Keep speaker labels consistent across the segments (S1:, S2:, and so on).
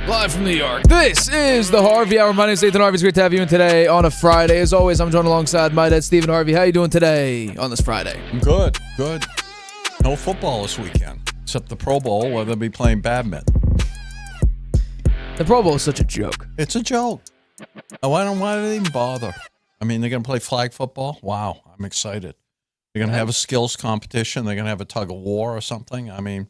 S1: Live from New York, this is the Harvey Hour. My name is Stephen Harvey. It's great to have you in today on a Friday. As always, I'm joined alongside my dad, Stephen Harvey. How you doing today on this Friday?
S2: Good. No football this weekend, except the Pro Bowl, where they'll be playing badminton.
S1: The Pro Bowl is such a joke.
S2: It's a joke. Why do they even bother? I mean, they're going to play flag football? Wow, I'm excited. They're going to have a skills competition. They're going to have a tug of war or something. I mean,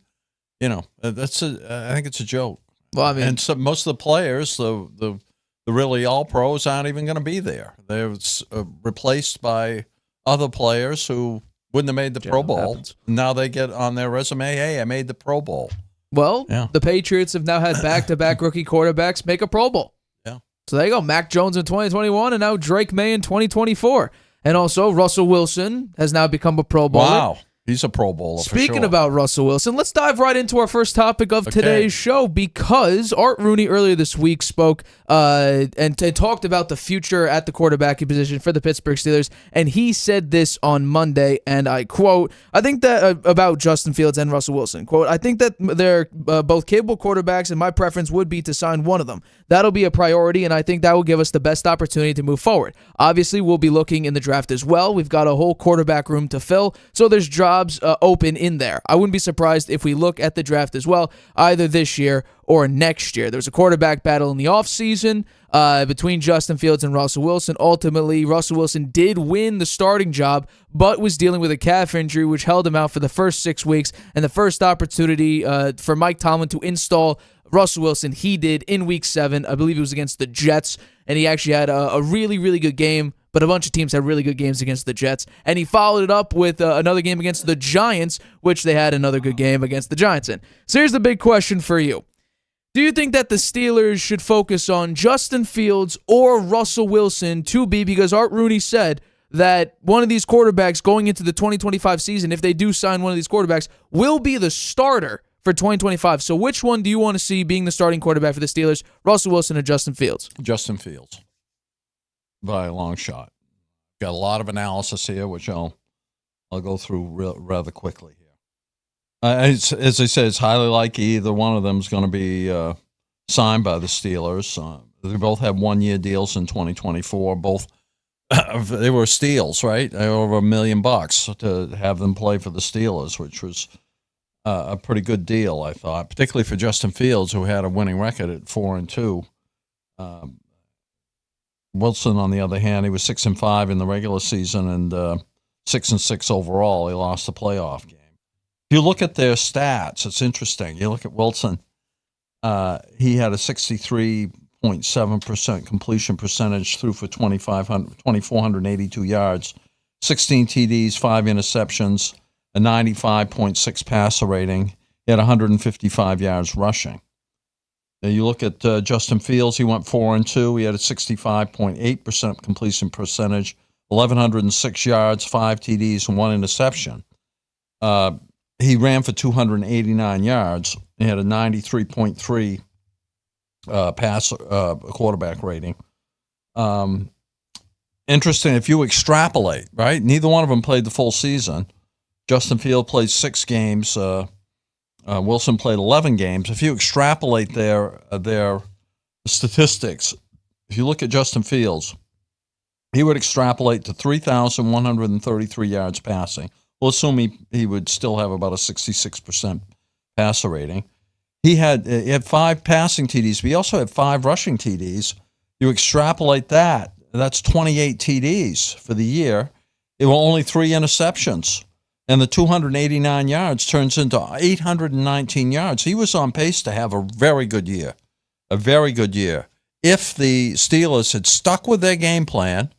S2: I think it's a joke.
S1: Well, I mean,
S2: and so most of the players, the really all pros, aren't even going to be there. They're replaced by other players who wouldn't have made the Pro Bowl.
S1: Happens.
S2: Now they get on their resume, hey, I made the Pro Bowl.
S1: Well, The Patriots have now had back-to-back rookie quarterbacks make a Pro Bowl.
S2: Yeah.
S1: So there you go. Mac Jones in 2021 and now Drake May in 2024. And also Russell Wilson has now become a Pro Bowler.
S2: Wow. He's a Pro Bowler.
S1: Speaking about Russell Wilson, let's dive right into our first topic of today's show, because Art Rooney earlier this week spoke and talked about the future at the quarterbacking position for the Pittsburgh Steelers, and he said this on Monday, and I quote, I think that about Justin Fields and Russell Wilson, quote, I think that they're both capable quarterbacks, and my preference would be to sign one of them. That'll be a priority, and I think that will give us the best opportunity to move forward. Obviously, we'll be looking in the draft as well. We've got a whole quarterback room to fill, so there's jobs open in there. I wouldn't be surprised if we look at the draft as well, either this year or next year. There was a quarterback battle in the offseason between Justin Fields and Russell Wilson. Ultimately, Russell Wilson did win the starting job, but was dealing with a calf injury, which held him out for the first 6 weeks. And the first opportunity for Mike Tomlin to install Russell Wilson, he did in Week 7. I believe it was against the Jets, and he actually had a really, really good game. But a bunch of teams had really good games against the Jets. And he followed it up with another game against the Giants, which they had another good game against the Giants in. So here's the big question for you. Do you think that the Steelers should focus on Justin Fields or Russell Wilson to be, because Art Rooney said that one of these quarterbacks going into the 2025 season, if they do sign one of these quarterbacks, will be the starter for 2025. So which one do you want to see being the starting quarterback for the Steelers, Russell Wilson or Justin Fields?
S2: Justin Fields. By a long shot. Got a lot of analysis here, which I'll go through rather quickly here. As I said, it's highly likely either one of them is going to be signed by the Steelers. They both have 1-year deals in 2024. Both they were steals, right? They were over $1 million to have them play for the Steelers, which was a pretty good deal, I thought, particularly for Justin Fields, who had a winning record at 4-2. Wilson, on the other hand, he was 6-5 in the regular season and 6-6 overall. He lost the playoff game. If you look at their stats, it's interesting. You look at Wilson, he had a 63.7% completion percentage, threw for 2,482 yards, 16 TDs, 5 interceptions, a 95.6 passer rating. He had 155 yards rushing. Now you look at Justin Fields, he went 4-2. He had a 65.8% completion percentage, 1,106 yards, 5 TDs, and 1 interception. He ran for 289 yards. He had a 93.3 quarterback rating. Interesting, if you extrapolate, right? Neither one of them played the full season. Justin Fields played 6 games. Wilson played 11 games. If you extrapolate their statistics, if you look at Justin Fields, he would extrapolate to 3,133 yards passing. We'll assume he would still have about a 66% passer rating. He had 5 passing TDs, but he also had 5 rushing TDs. You extrapolate that, that's 28 TDs for the year. It were only 3 interceptions. And the 289 yards turns into 819 yards. He was on pace to have a very good year. A very good year. If the Steelers had stuck with their game plan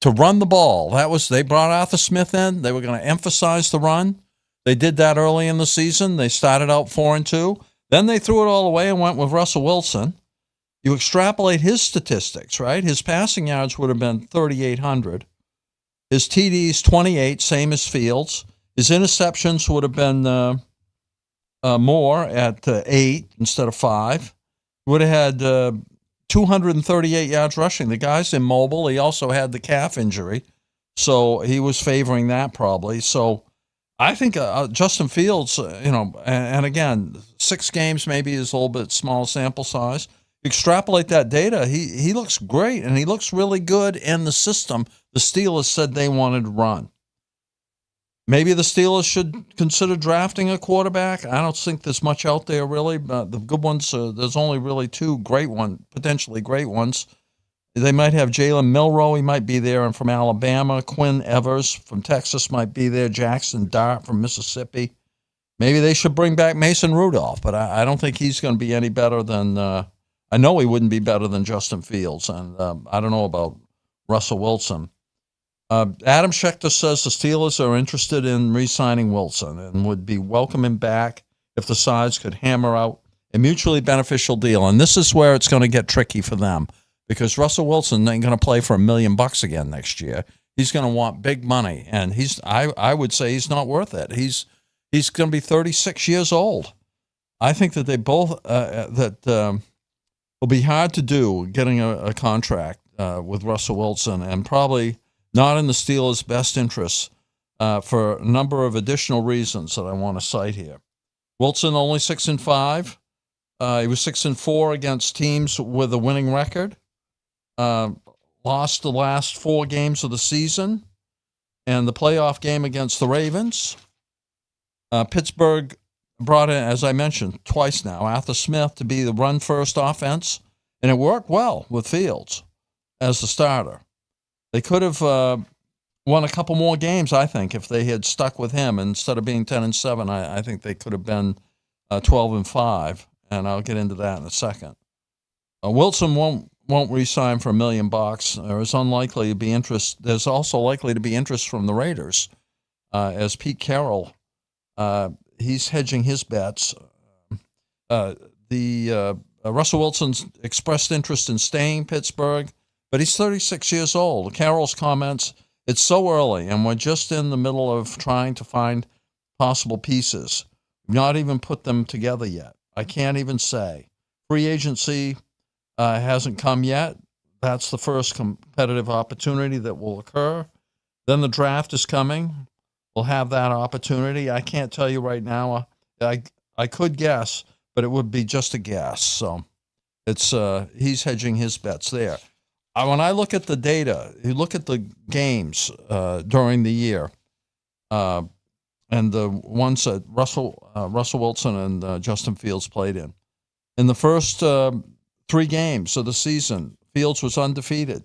S2: to run the ball, they brought Arthur Smith in. They were going to emphasize the run. They did that early in the season. They started out 4-2. Then they threw it all away and went with Russell Wilson. You extrapolate his statistics, right? His passing yards would have been 3,800. His TDs, 28, same as Fields. His interceptions would have been more at 8 instead of 5. Would have had 238 yards rushing. The guy's immobile. He also had the calf injury, so he was favoring that probably. So I think Justin Fields, and again, 6 games maybe is a little bit small sample size. Extrapolate that data, he looks great, and he looks really good in the system the Steelers said they wanted to run. Maybe the Steelers should consider drafting a quarterback. I don't think there's much out there, really. The good ones, there's only really 2 great ones, potentially great ones. They might have Jalen Milroe. He might be there, and from Alabama. Quinn Evers from Texas might be there. Jackson Dart from Mississippi. Maybe they should bring back Mason Rudolph, but I don't think he's going to be any better than I know he wouldn't be better than Justin Fields, and I don't know about Russell Wilson. Adam Schechter says the Steelers are interested in re-signing Wilson and would be welcoming back if the sides could hammer out a mutually beneficial deal. And this is where it's going to get tricky for them, because Russell Wilson ain't going to play for $1 million again next year. He's going to want big money, and I would say he's not worth it. He's going to be 36 years old. I think that they both will be hard to do, getting a contract with Russell Wilson, and probably not in the Steelers' best interests for a number of additional reasons that I want to cite here. Wilson only 6-5. He was 6-4 against teams with a winning record. Lost the last 4 games of the season and the playoff game against the Ravens. Pittsburgh brought in, as I mentioned, twice now, Arthur Smith to be the run-first offense, and it worked well with Fields as the starter. They could have won a couple more games, I think, if they had stuck with him. Instead of being 10-7, I think they could have been 12-5, and I'll get into that in a second. Wilson won't re-sign for $1 million. There's unlikely to be interest. There's also likely to be interest from the Raiders, as Pete Carroll, he's hedging his bets. Russell Wilson's expressed interest in staying in Pittsburgh, but he's 36 years old. Carroll's comments, it's so early, and we're just in the middle of trying to find possible pieces. We've not even put them together yet. I can't even say. Free agency hasn't come yet. That's the first competitive opportunity that will occur. Then the draft is coming. We'll have that opportunity. I can't tell you right now. I could guess, but it would be just a guess. So it's he's hedging his bets there. When I look at the data, you look at the games during the year, and the ones that Russell Wilson and Justin Fields played in. In the first 3 games of the season, Fields was undefeated.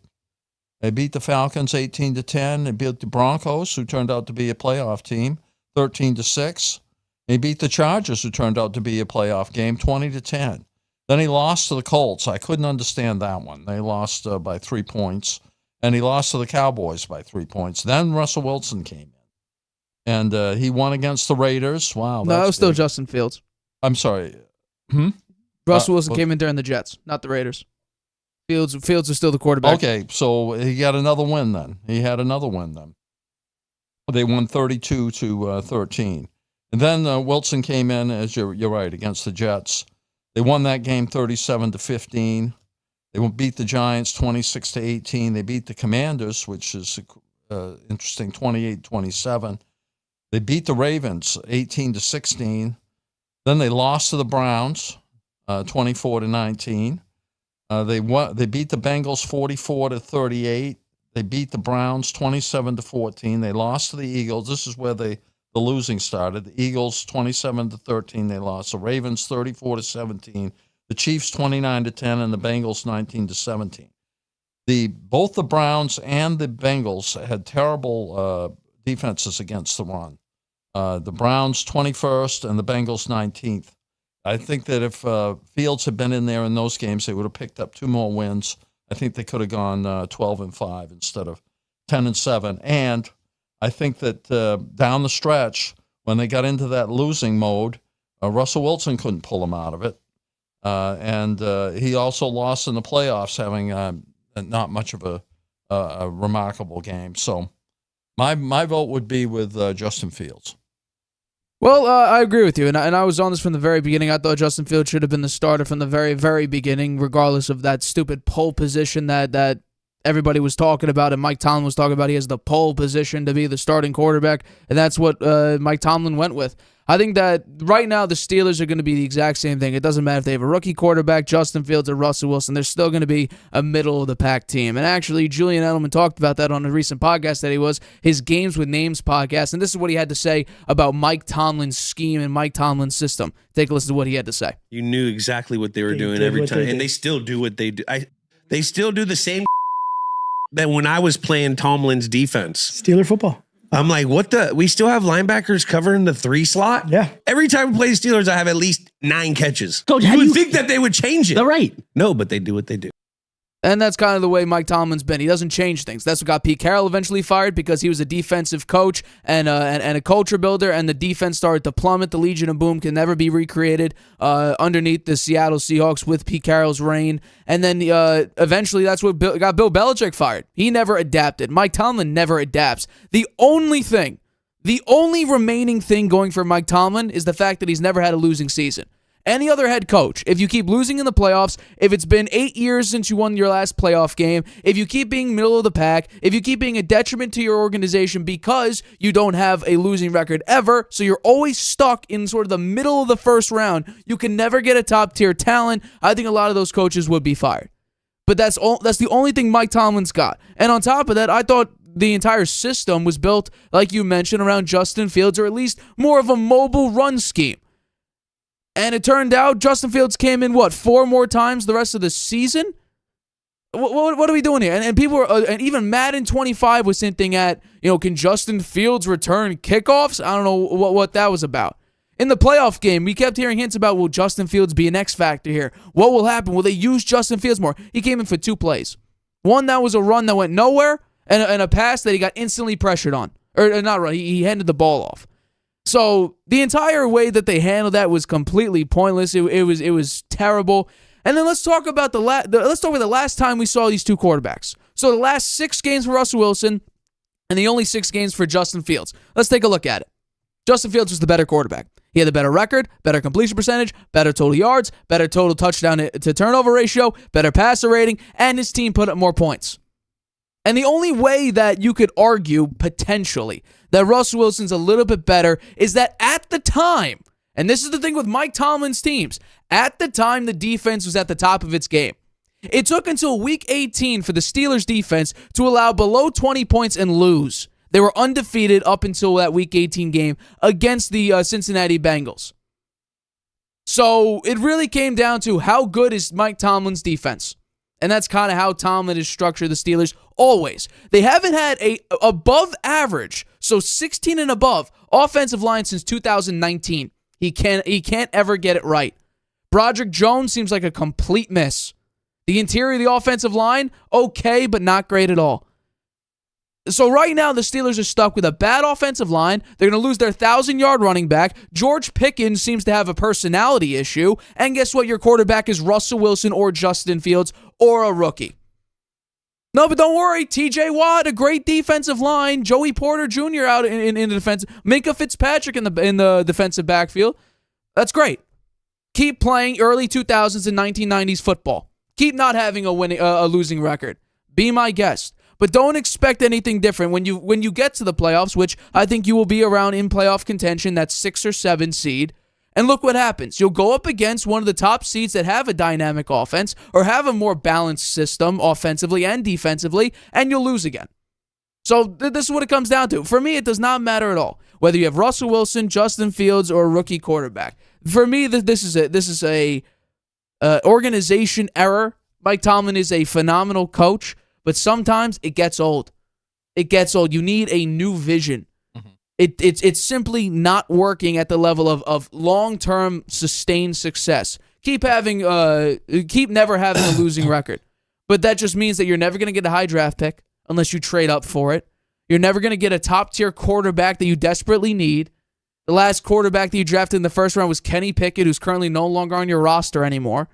S2: They beat the Falcons 18-10. They beat the Broncos, who turned out to be a playoff team, 13-6. They beat the Chargers, who turned out to be a playoff game, 20-10. Then he lost to the Colts. I couldn't understand that one. They lost by 3 points. And he lost to the Cowboys by 3 points. Then Russell Wilson came in. And he won against the Raiders. Wow.
S1: No, that was still Justin Fields.
S2: I'm sorry.
S1: Russell Wilson came in during the Jets, not the Raiders. Fields was still the quarterback.
S2: Okay, so he got another win then. He had another win then. They won 32-13. And then Wilson came in, as you're right, against the Jets. They won that game 37-15. They beat the Giants 26-18. They beat the Commanders, which is interesting, 28-27. They beat the Ravens 18-16. Then they lost to the Browns 24-19. They beat the Bengals 44-38. They beat the Browns 27-14. They lost to the Eagles. This is where the losing started. The Eagles 27-13. They lost. The Ravens 34-17. The Chiefs 29-10, and the Bengals 19-17. Both the Browns and the Bengals had terrible defenses against the run. The Browns 21st and the Bengals 19th. I think that if Fields had been in there in those games, they would have picked up 2 more wins. I think they could have gone 12-5 instead of 10-7. And I think that down the stretch, when they got into that losing mode, Russell Wilson couldn't pull them out of it. And he also lost in the playoffs, having not much of a remarkable game. So my vote would be with Justin Fields.
S1: Well, I agree with you, and I was on this from the very beginning. I thought Justin Fields should have been the starter from the very, very beginning, regardless of that stupid pole position that everybody was talking about and Mike Tomlin was talking about. He has the pole position to be the starting quarterback, and that's what Mike Tomlin went with. I think that right now the Steelers are going to be the exact same thing. It doesn't matter if they have a rookie quarterback, Justin Fields or Russell Wilson. They're still going to be a middle-of-the-pack team. And actually, Julian Edelman talked about that on a recent podcast that he was, his Games with Names podcast. And this is what he had to say about Mike Tomlin's scheme and Mike Tomlin's system. Take a listen to what he had to say.
S3: You knew exactly what they were doing every time. And they still do what they do. They still do the same that when I was playing Tomlin's defense.
S4: Steeler football.
S3: I'm like, we still have linebackers covering the 3 slot?
S4: Yeah.
S3: Every time we play the Steelers, I have at least 9 catches.
S5: Coach,
S3: you would think that they would change it.
S5: They're right.
S3: No, but they do what they do.
S1: And that's kind of the way Mike Tomlin's been. He doesn't change things. That's what got Pete Carroll eventually fired, because he was a defensive coach and a culture builder, and the defense started to plummet. The Legion of Boom can never be recreated underneath the Seattle Seahawks with Pete Carroll's reign. And then eventually that's what got Bill Belichick fired. He never adapted. Mike Tomlin never adapts. The only remaining thing going for Mike Tomlin is the fact that he's never had a losing season. Any other head coach, if you keep losing in the playoffs, if it's been 8 years since you won your last playoff game, if you keep being middle of the pack, if you keep being a detriment to your organization because you don't have a losing record ever, so you're always stuck in sort of the middle of the first round, you can never get a top-tier talent, I think a lot of those coaches would be fired. But that's the only thing Mike Tomlin's got. And on top of that, I thought the entire system was built, like you mentioned, around Justin Fields, or at least more of a mobile run scheme. And it turned out Justin Fields came in, 4 more times the rest of the season? What are we doing here? And people were, and even Madden 25 was hinting at, can Justin Fields return kickoffs? I don't know what that was about. In the playoff game, we kept hearing hints about, will Justin Fields be an X factor here? What will happen? Will they use Justin Fields more? He came in for 2 plays. One that was a run that went nowhere, and a pass that he got instantly pressured on. Or not run, he handed the ball off. So the entire way that they handled that was completely pointless. It was terrible. And then let's talk about the last time we saw these 2 quarterbacks. So the last 6 games for Russell Wilson and the only 6 games for Justin Fields. Let's take a look at it. Justin Fields was the better quarterback. He had the better record, better completion percentage, better total yards, better total touchdown to turnover ratio, better passer rating, and his team put up more points. And the only way that you could argue, potentially, that Russell Wilson's a little bit better is that at the time, and this is the thing with Mike Tomlin's teams, at the time the defense was at the top of its game. It took until Week 18 for the Steelers defense to allow below 20 points and lose. They were undefeated up until that Week 18 game against the Cincinnati Bengals. So it really came down to how good is Mike Tomlin's defense. And that's kind of how Tomlin has structured the Steelers always. They haven't had a above average, so 16 and above, offensive line since 2019. He can't ever get it right. Broderick Jones seems like a complete miss. The interior of the offensive line, okay, but not great at all. So right now, the Steelers are stuck with a bad offensive line. They're going to lose their 1,000-yard running back. George Pickens seems to have a personality issue. And guess what? Your quarterback is Russell Wilson or Justin Fields or a rookie. No, but don't worry. T.J. Watt, a great defensive line. Joey Porter Jr. out in the defense. Minka Fitzpatrick in the defensive backfield. That's great. Keep playing early 2000s and 1990s football. Keep not having a losing record. Be my guest. But don't expect anything different when you get to the playoffs, which I think you will be around in playoff contention, that 6 or 7 seed. And look what happens. You'll go up against one of the top seeds that have a dynamic offense or have a more balanced system offensively and defensively, and you'll lose again. So this is what it comes down to. For me, it does not matter at all whether you have Russell Wilson, Justin Fields, or a rookie quarterback. For me, this is a organization error. Mike Tomlin is a phenomenal coach, but sometimes it gets old. It gets old. You need a new vision. It's simply not working at the level of long-term sustained success. Keep never having a losing record. But that just means that you're never going to get a high draft pick unless you trade up for it. You're never going to get a top-tier quarterback that you desperately need. The last quarterback that you drafted in the first round was Kenny Pickett, who's currently no longer on your roster anymore.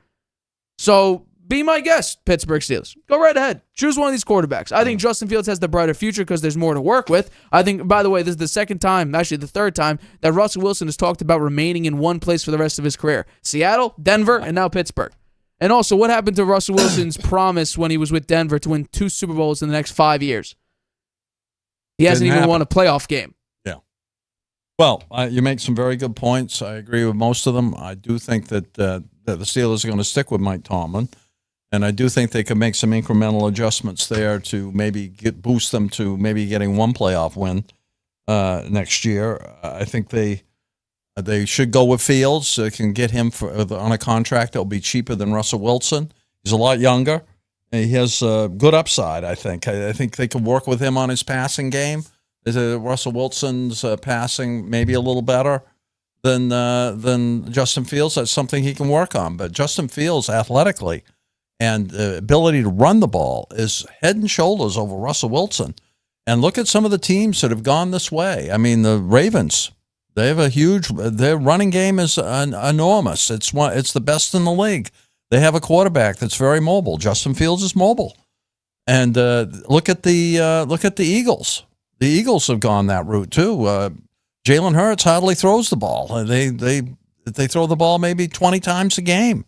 S1: So be my guest, Pittsburgh Steelers. Go right ahead. Choose one of these quarterbacks. I think Justin Fields has the brighter future because there's more to work with. I think, by the way, this is the second time, actually the third time, that Russell Wilson has talked about remaining in one place for the rest of his career. Seattle, Denver, and now Pittsburgh. And also, what happened to Russell Wilson's promise when he was with Denver to win 2 Super Bowls in the next 5 years? He hasn't even won a playoff game.
S2: Yeah. Well, you make some very good points. I agree with most of them. I do think that the Steelers are going to stick with Mike Tomlin. And I do think they could make some incremental adjustments there to maybe boost them to maybe getting one playoff win next year. I think they should go with Fields. They can get him on a contract that will be cheaper than Russell Wilson. He's a lot younger. And he has good upside, I think. I think they can work with him on his passing game. Russell Wilson's passing maybe a little better than Justin Fields. That's something he can work on. But Justin Fields, athletically, and the ability to run the ball is head and shoulders over Russell Wilson. And look at some of the teams that have gone this way. I mean, the Ravens, they have their running game is enormous. It's the best in the league. They have a quarterback that's very mobile. Justin Fields is mobile. And look at the Eagles. The Eagles have gone that route too. Jalen Hurts hardly throws the ball. They throw the ball maybe 20 times a game.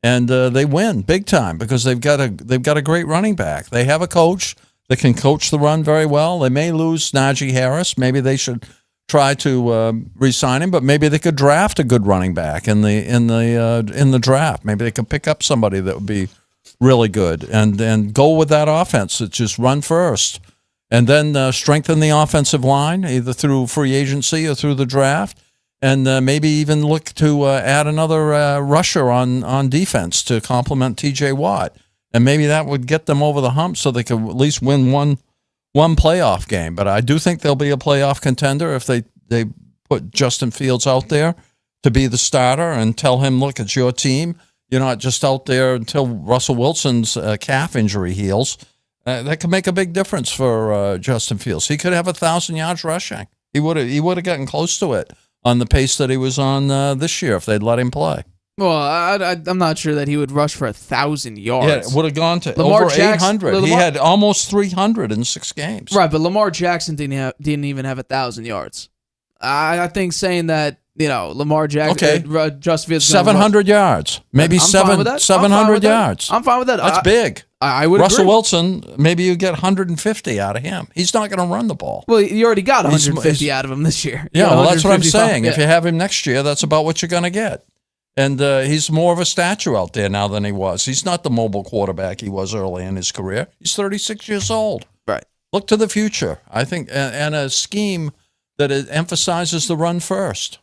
S2: And they win big time because they've got a great running back. They have a coach that can coach the run very well. They may lose Najee Harris. Maybe they should try to re-sign him, but maybe they could draft a good running back in the draft. Maybe they could pick up somebody that would be really good and go with that offense. It's just run first, and then strengthen the offensive line either through free agency or through the draft. And maybe even look to add another rusher on defense to complement T.J. Watt. And maybe that would get them over the hump so they could at least win one playoff game. But I do think they'll be a playoff contender if they put Justin Fields out there to be the starter and tell him, look, it's your team. You're not just out there until Russell Wilson's calf injury heals. That could make a big difference for Justin Fields. He could have 1,000 yards rushing. He would have gotten close to it on the pace that he was on this year if they'd let him play.
S1: Well, I'm not sure that he would rush for 1,000 yards.
S2: Yeah, it would have gone to over 800. He had almost 300 in 6 games.
S1: Right, but Lamar Jackson didn't even have 1,000 yards. I think saying that, Lamar Jackson, Justin Fields,
S2: 700 yards, maybe 700 yards.
S1: I'm fine with that.
S2: That's big.
S1: I would
S2: Russell
S1: agree.
S2: Wilson, maybe you get 150 out of him. He's not going to run the ball.
S1: Well, you already got 150 out of him this year.
S2: Yeah, well, that's what I'm saying.
S1: Yeah.
S2: If you have him next year, that's about what you're going to get. And he's more of a statue out there now than he was. He's not the mobile quarterback he was early in his career. He's 36 years old.
S1: Right.
S2: Look to the future, I think, and a scheme that emphasizes the run first.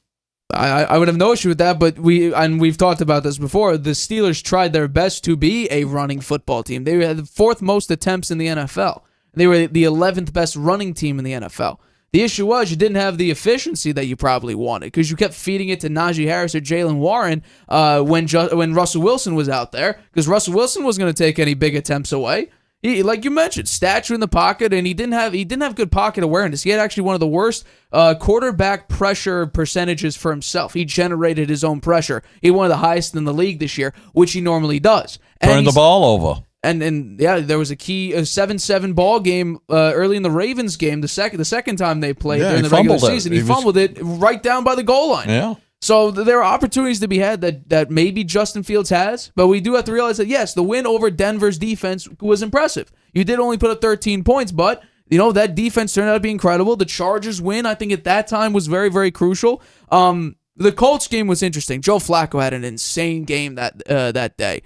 S1: I would have no issue with that, but we've talked about this before. The Steelers tried their best to be a running football team. They had the 4th most attempts in the NFL. They were the 11th best running team in the NFL. The issue was you didn't have the efficiency that you probably wanted because you kept feeding it to Najee Harris or Jalen Warren when Russell Wilson was out there because Russell Wilson wasn't going to take any big attempts away. He, like you mentioned, stature in the pocket, and he didn't have good pocket awareness. He had actually one of the worst quarterback pressure percentages for himself. He generated his own pressure. He had one of the highest in the league this year, which he normally does.
S2: Turned the ball over.
S1: And yeah, there was a 7-7 ball game early in the Ravens game, the second time they played during the regular season. He fumbled it right down by the goal line.
S2: Yeah.
S1: So there are opportunities to be had that maybe Justin Fields has, but we do have to realize that, yes, the win over Denver's defense was impressive. You did only put up 13 points, but that defense turned out to be incredible. The Chargers win, I think, at that time was very, very crucial. The Colts game was interesting. Joe Flacco had an insane game that day.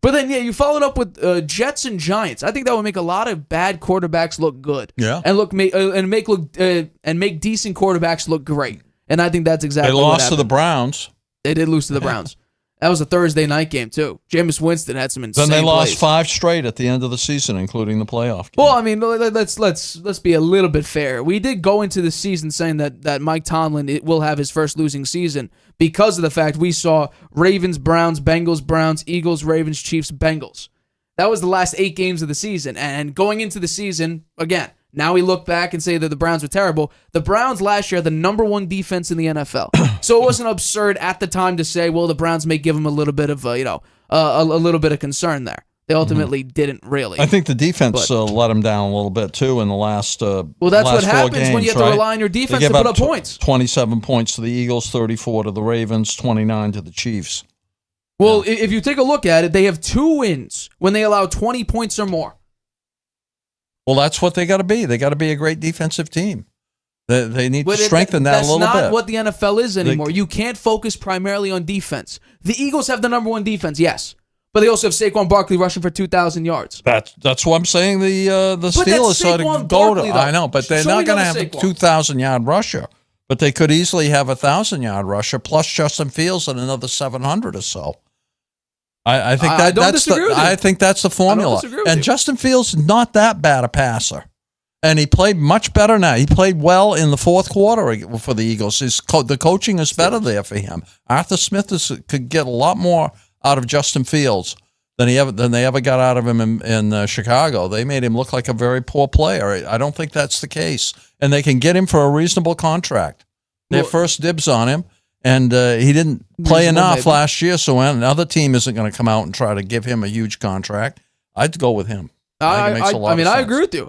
S1: But then, you followed up with Jets and Giants. I think that would make a lot of bad quarterbacks look good.
S2: Yeah.
S1: And make decent quarterbacks look great. And I think that's exactly what happened.
S2: They lost to the Browns.
S1: They did lose to the Browns. That was a Thursday night game, too. Jameis Winston had some insane
S2: Then they lost
S1: plays.
S2: 5 straight at the end of the season, including the playoff game.
S1: Well, I mean, let's be a little bit fair. We did go into the season saying that Mike Tomlin will have his first losing season because of the fact we saw Ravens, Browns, Bengals, Browns, Eagles, Ravens, Chiefs, Bengals. That was the last 8 games of the season. And going into the season, again, now we look back and say that the Browns were terrible. The Browns last year had the number 1 defense in the NFL. So it wasn't absurd at the time to say, well, the Browns may give them a little bit of, a little bit of concern there. They ultimately didn't really.
S2: I think the defense let them down a little bit, too, in the last
S1: well, that's
S2: last
S1: what happens
S2: 4 games,
S1: when you have to rely on your defense to put up points.
S2: 27 points to the Eagles, 34 to the Ravens, 29 to the Chiefs.
S1: Well, if you take a look at it, they have 2 wins when they allow 20 points or more.
S2: Well, that's what they got to be. They got to be a great defensive team. They need to strengthen that a little bit.
S1: That's not what the NFL is anymore. You can't focus primarily on defense. The Eagles have the number 1 defense, yes. But they also have Saquon Barkley rushing for 2,000 yards.
S2: That's what I'm saying. The Steelers ought to go to. I know, but they're not going to have a 2,000-yard rusher. But they could easily have a 1,000-yard rusher plus Justin Fields and another 700 or so. I think that's the formula. And Justin Fields is not that bad a passer. And he played much better now. He played well in the fourth quarter for the Eagles. The coaching is better there for him. Arthur Smith could get a lot more out of Justin Fields than they ever got out of him in Chicago. They made him look like a very poor player. I don't think that's the case. And they can get him for a reasonable contract. Their first dibs on him. And he didn't play enough last year, so another team isn't going to come out and try to give him a huge contract. I'd go with him. I
S1: agree with you.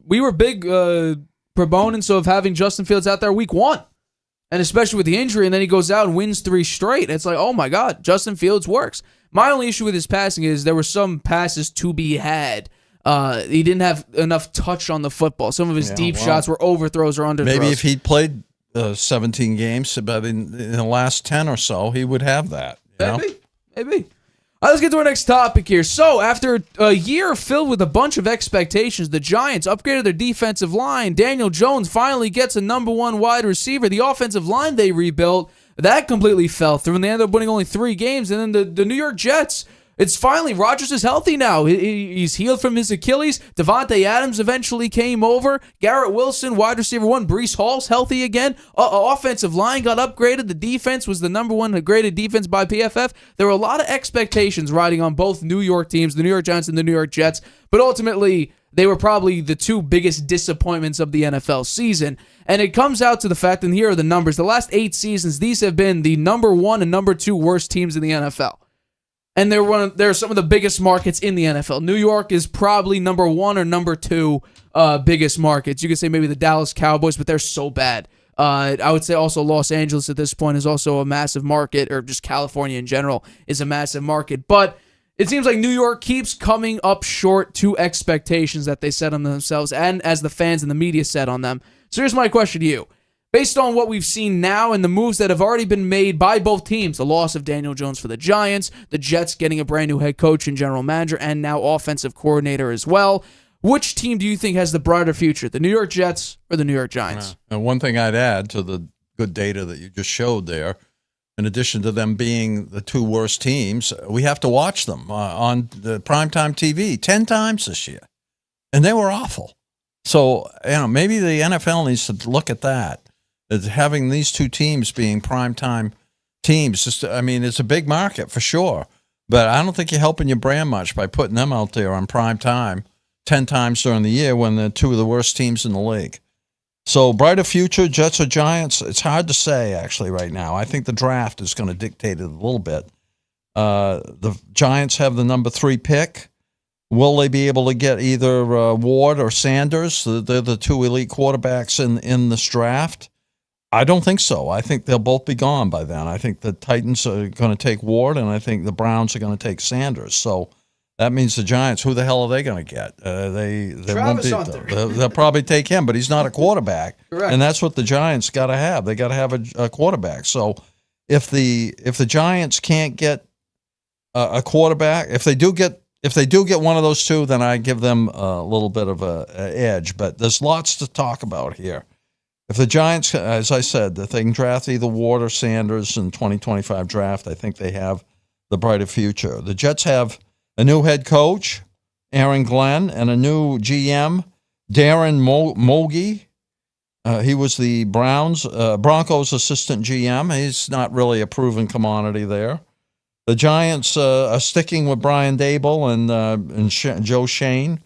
S1: We were big proponents of having Justin Fields out there week 1, and especially with the injury, and then he goes out and wins 3 straight. It's like, oh my God, Justin Fields works. My only issue with his passing is there were some passes to be had. He didn't have enough touch on the football. Some of his deep shots were overthrows or underthrows.
S2: Maybe if he'd played 17 games, but in the last 10 or so, he would have that.
S1: Maybe. All right, let's get to our next topic here. So, after a year filled with a bunch of expectations, the Giants upgraded their defensive line. Daniel Jones finally gets a number 1 wide receiver. The offensive line they rebuilt, that completely fell through, and they ended up winning only 3 games. And then the New York Jets, it's finally, Rodgers is healthy now. He's healed from his Achilles. Devontae Adams eventually came over. Garrett Wilson, wide receiver 1. Breece Hall's healthy again. Offensive line got upgraded. The defense was the number 1 graded defense by PFF. There were a lot of expectations riding on both New York teams, the New York Giants and the New York Jets. But ultimately, they were probably the 2 biggest disappointments of the NFL season. And it comes out to the fact, and here are the numbers. The last 8 seasons, these have been the number 1 and number 2 worst teams in the NFL. And they're some of the biggest markets in the NFL. New York is probably number 1 or number 2 biggest markets. You could say maybe the Dallas Cowboys, but they're so bad. I would say also Los Angeles at this point is also a massive market, or just California in general is a massive market. But it seems like New York keeps coming up short to expectations that they set on themselves and as the fans and the media set on them. So here's my question to you. Based on what we've seen now and the moves that have already been made by both teams, the loss of Daniel Jones for the Giants, the Jets getting a brand new head coach and general manager, and now offensive coordinator as well, which team do you think has the brighter future, the New York Jets or the New York Giants?
S2: And one thing I'd add to the good data that you just showed there, in addition to them being the 2 worst teams, we have to watch them on the primetime TV 10 times this year. And they were awful. So, maybe the NFL needs to look at that. Having these 2 teams being primetime teams, it's a big market for sure. But I don't think you're helping your brand much by putting them out there on prime time 10 times during the year when they're 2 of the worst teams in the league. So brighter future, Jets or Giants, it's hard to say actually right now. I think the draft is going to dictate it a little bit. The Giants have the number 3 pick. Will they be able to get either Ward or Sanders? They're the two elite quarterbacks in this draft. I don't think so. I think they'll both be gone by then. I think the Titans are going to take Ward, and I think the Browns are going to take Sanders. So that means the Giants, who the hell are they going to get? They
S1: Travis
S2: won't
S1: Hunter.
S2: they'll probably take him, but he's not a quarterback.
S1: Correct.
S2: And that's what the Giants got to have. They got to have a quarterback. So if the Giants can't get a quarterback, if they do get one of those two, then I give them a little bit of a edge. But there's lots to talk about here. If the Giants, as I said, if they can draft either Ward or Sanders in 2025 draft, I think they have the brighter future. The Jets have a new head coach, Aaron Glenn, and a new GM, Darren Mogi. He was the Broncos assistant GM. He's not really a proven commodity there. The Giants are sticking with Brian Dable and Joe Shane.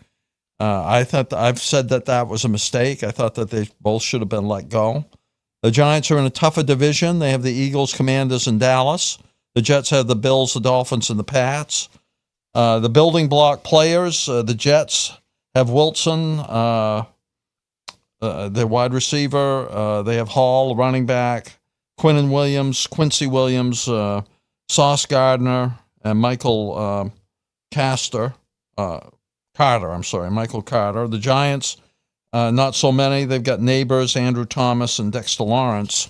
S2: I've said that was a mistake. I thought that they both should have been let go. The Giants are in a tougher division. They have the Eagles, Commanders, and Dallas. The Jets have the Bills, the Dolphins, and the Pats. The building block players, the Jets have Wilson, their wide receiver. They have Hall, running back, Quincy Williams, Sauce Gardner, and Michael Carter. The Giants, not so many. They've got Neighbors, Andrew Thomas, and Dexter Lawrence.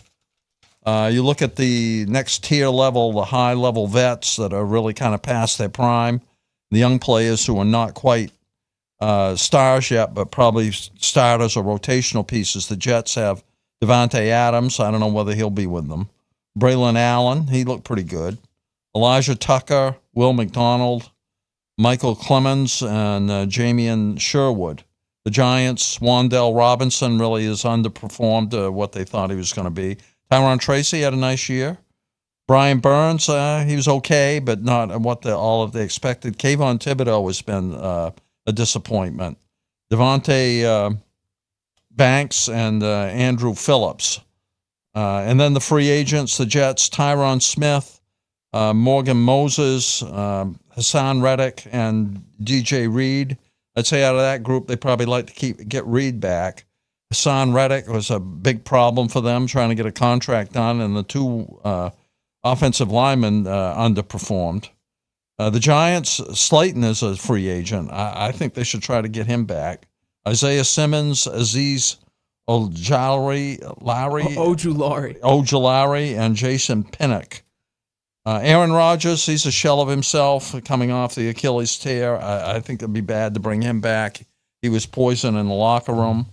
S2: You look at the next tier level, the high-level vets that are really kind of past their prime, the young players who are not quite stars yet, but probably starters or rotational pieces. The Jets have Devontae Adams. I don't know whether he'll be with them. Braylon Allen, he looked pretty good. Elijah Tucker, Will McDonald, Michael Clemens, and Jamian Sherwood. The Giants, Wan'Dale Robinson really has underperformed what they thought he was going to be. Tyron Tracy had a nice year. Brian Burns, he was okay, but not what all of they expected. Kayvon Thibodeau has been a disappointment. Devontae Banks and Andrew Phillips. And then the free agents, the Jets, Tyron Smith, Morgan Moses, Hassan Reddick, and DJ Reed. I'd say out of that group, they probably like to get Reed back. Hassan Reddick was a big problem for them trying to get a contract done, and the two offensive linemen underperformed. The Giants, Slayton is a free agent. I think they should try to get him back. Isaiah Simmons, Aziz Ojulari, and Jason Pinnock. Aaron Rodgers, he's a shell of himself coming off the Achilles tear. I think it'd be bad to bring him back. He was poison in the locker room.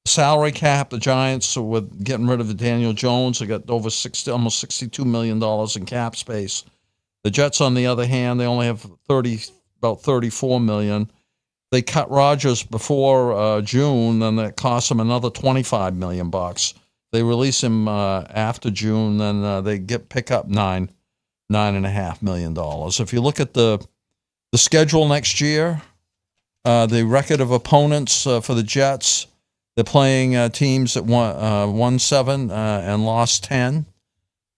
S2: Salary cap, the Giants, with getting rid of Daniel Jones, they got over almost $62 million in cap space. The Jets, on the other hand, they only have about $34 million. They cut Rodgers before June, then that costs them another $25 million. They release him after June, then they pick up $9.5 million. If you look at the schedule next year, the record of opponents for the Jets, they're playing teams that won 7 and lost 10,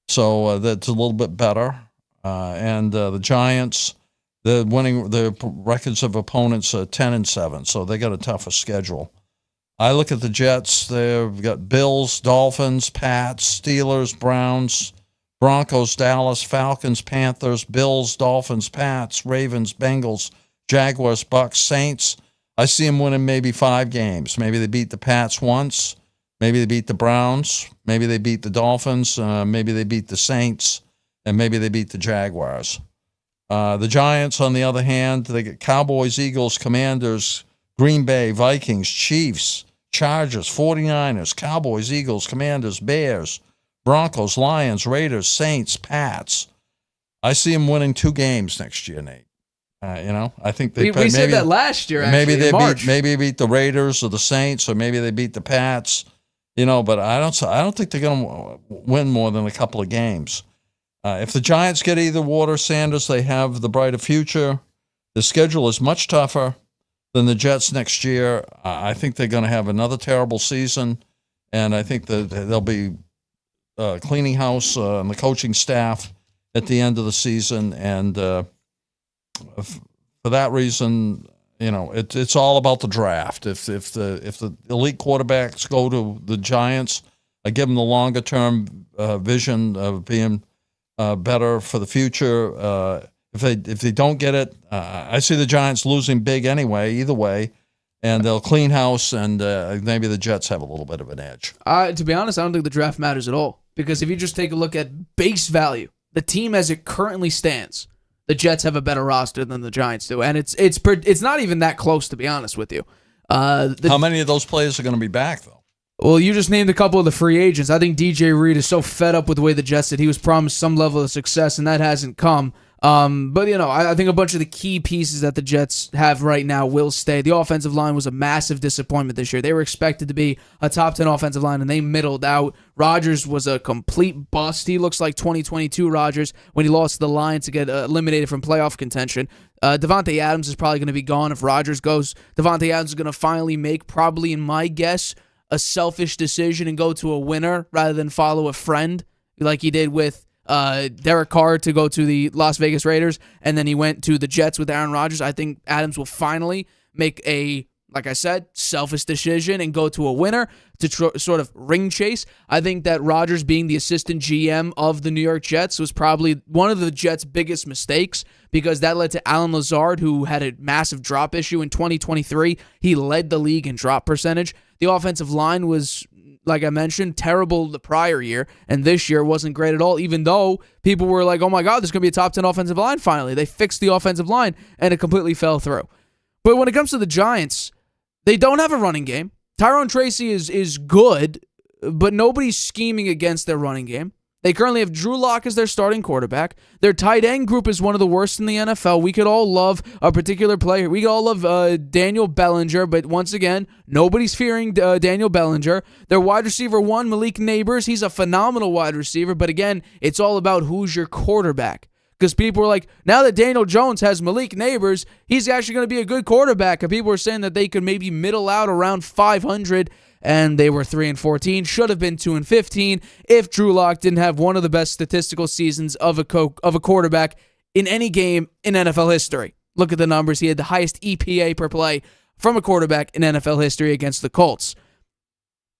S2: so that's a little bit better. And the Giants, they're winning the records of opponents 10-7, so they got a tougher schedule. I look at the Jets; they've got Bills, Dolphins, Pats, Steelers, Browns, Broncos, Dallas, Falcons, Panthers, Bills, Dolphins, Pats, Ravens, Bengals, Jaguars, Bucks, Saints. I see them winning maybe 5 games. Maybe they beat the Pats once. Maybe they beat the Browns. Maybe they beat the Dolphins. Maybe they beat the Saints. And maybe they beat the Jaguars. The Giants, on the other hand, they get Cowboys, Eagles, Commanders, Green Bay, Vikings, Chiefs, Chargers, 49ers, Cowboys, Eagles, Commanders, Bears, Broncos, Lions, Raiders, Saints, Pats. I see them winning 2 games next year, Nate. I think
S1: we said that last year.
S2: Maybe
S1: they
S2: beat the Raiders or the Saints, or maybe they beat the Pats. But I don't think they're going to win more than a couple of games. If the Giants get either Ward or Sanders, they have the brighter future. The schedule is much tougher than the Jets next year. I think they're going to have another terrible season, and I think that they'll be cleaning house and the coaching staff at the end of the season. And for that reason, it's all about the draft. If the elite quarterbacks go to the Giants, I give them the longer term vision of being better for the future. If they don't get it, I see the Giants losing big anyway, either way, and they'll clean house, and maybe the Jets have a little bit of an edge.
S1: To be honest, I don't think the draft matters at all, because if you just take a look at base value, the team as it currently stands, the Jets have a better roster than the Giants do, and it's not even that close, to be honest with you.
S2: How many of those players are going to be back, though?
S1: Well, you just named a couple of the free agents. I think DJ Reed is so fed up with the way the Jets did. He was promised some level of success, and that hasn't come. But I think a bunch of the key pieces that the Jets have right now will stay. The offensive line was a massive disappointment this year. They were expected to be a top 10 offensive line, and they middled out. Rodgers was a complete bust. He looks like 2022 Rodgers when he lost to the Lions to get eliminated from playoff contention. Devontae Adams is probably going to be gone if Rodgers goes. Devontae Adams is going to finally make, probably in my guess, a selfish decision and go to a winner rather than follow a friend like he did with Derek Carr to go to the Las Vegas Raiders, and then he went to the Jets with Aaron Rodgers. I think Adams will finally make a, like I said, selfish decision and go to a winner to sort of ring chase. I think that Rodgers being the assistant GM of the New York Jets was probably one of the Jets' biggest mistakes, because that led to Alan Lazard, who had a massive drop issue in 2023. He led the league in drop percentage. The offensive line was, like I mentioned, terrible the prior year, and this year wasn't great at all, even though people were like, oh my God, there's going to be a top 10 offensive line finally. They fixed the offensive line, and it completely fell through. But when it comes to the Giants, they don't have a running game. Tyrone Tracy is good, but nobody's scheming against their running game. They currently have Drew Lock as their starting quarterback. Their tight end group is one of the worst in the NFL. We could all love a particular player. We could all love Daniel Bellinger, but once again, nobody's fearing Daniel Bellinger. Their wide receiver one, Malik Neighbors, he's a phenomenal wide receiver, but again, it's all about who's your quarterback. Because people were like, now that Daniel Jones has Malik Neighbors, he's actually going to be a good quarterback. And people were saying that they could maybe middle out around 500, and they were 3-14, should have been 2-15 if Drew Lock didn't have one of the best statistical seasons of a quarterback in any game in NFL history. Look at the numbers. He had the highest EPA per play from a quarterback in NFL history against the Colts.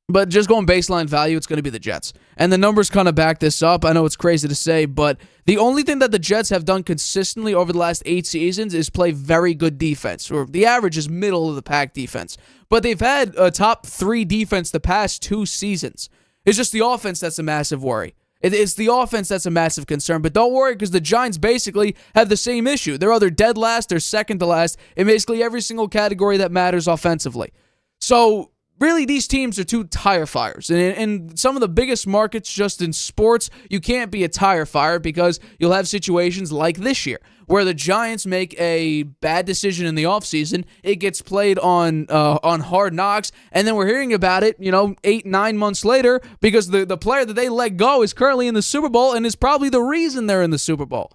S1: But just going baseline value, it's going to be the Jets. And the numbers kind of back this up. I know it's crazy to say, but the only thing that the Jets have done consistently over the last 8 seasons is play very good defense, or the average is middle of the pack defense. But they've had a top 3 defense the past 2 seasons. It's just the offense that's a massive worry. It's the offense that's a massive concern. But don't worry, because the Giants basically have the same issue. They're either dead last or second to last in basically every single category that matters offensively. So really, these teams are 2 tire fires. And in some of the biggest markets just in sports, you can't be a tire fire, because you'll have situations like this year where the Giants make a bad decision in the offseason. It gets played on Hard Knocks, and then we're hearing about it, 8-9 months later, because the player that they let go is currently in the Super Bowl and is probably the reason they're in the Super Bowl.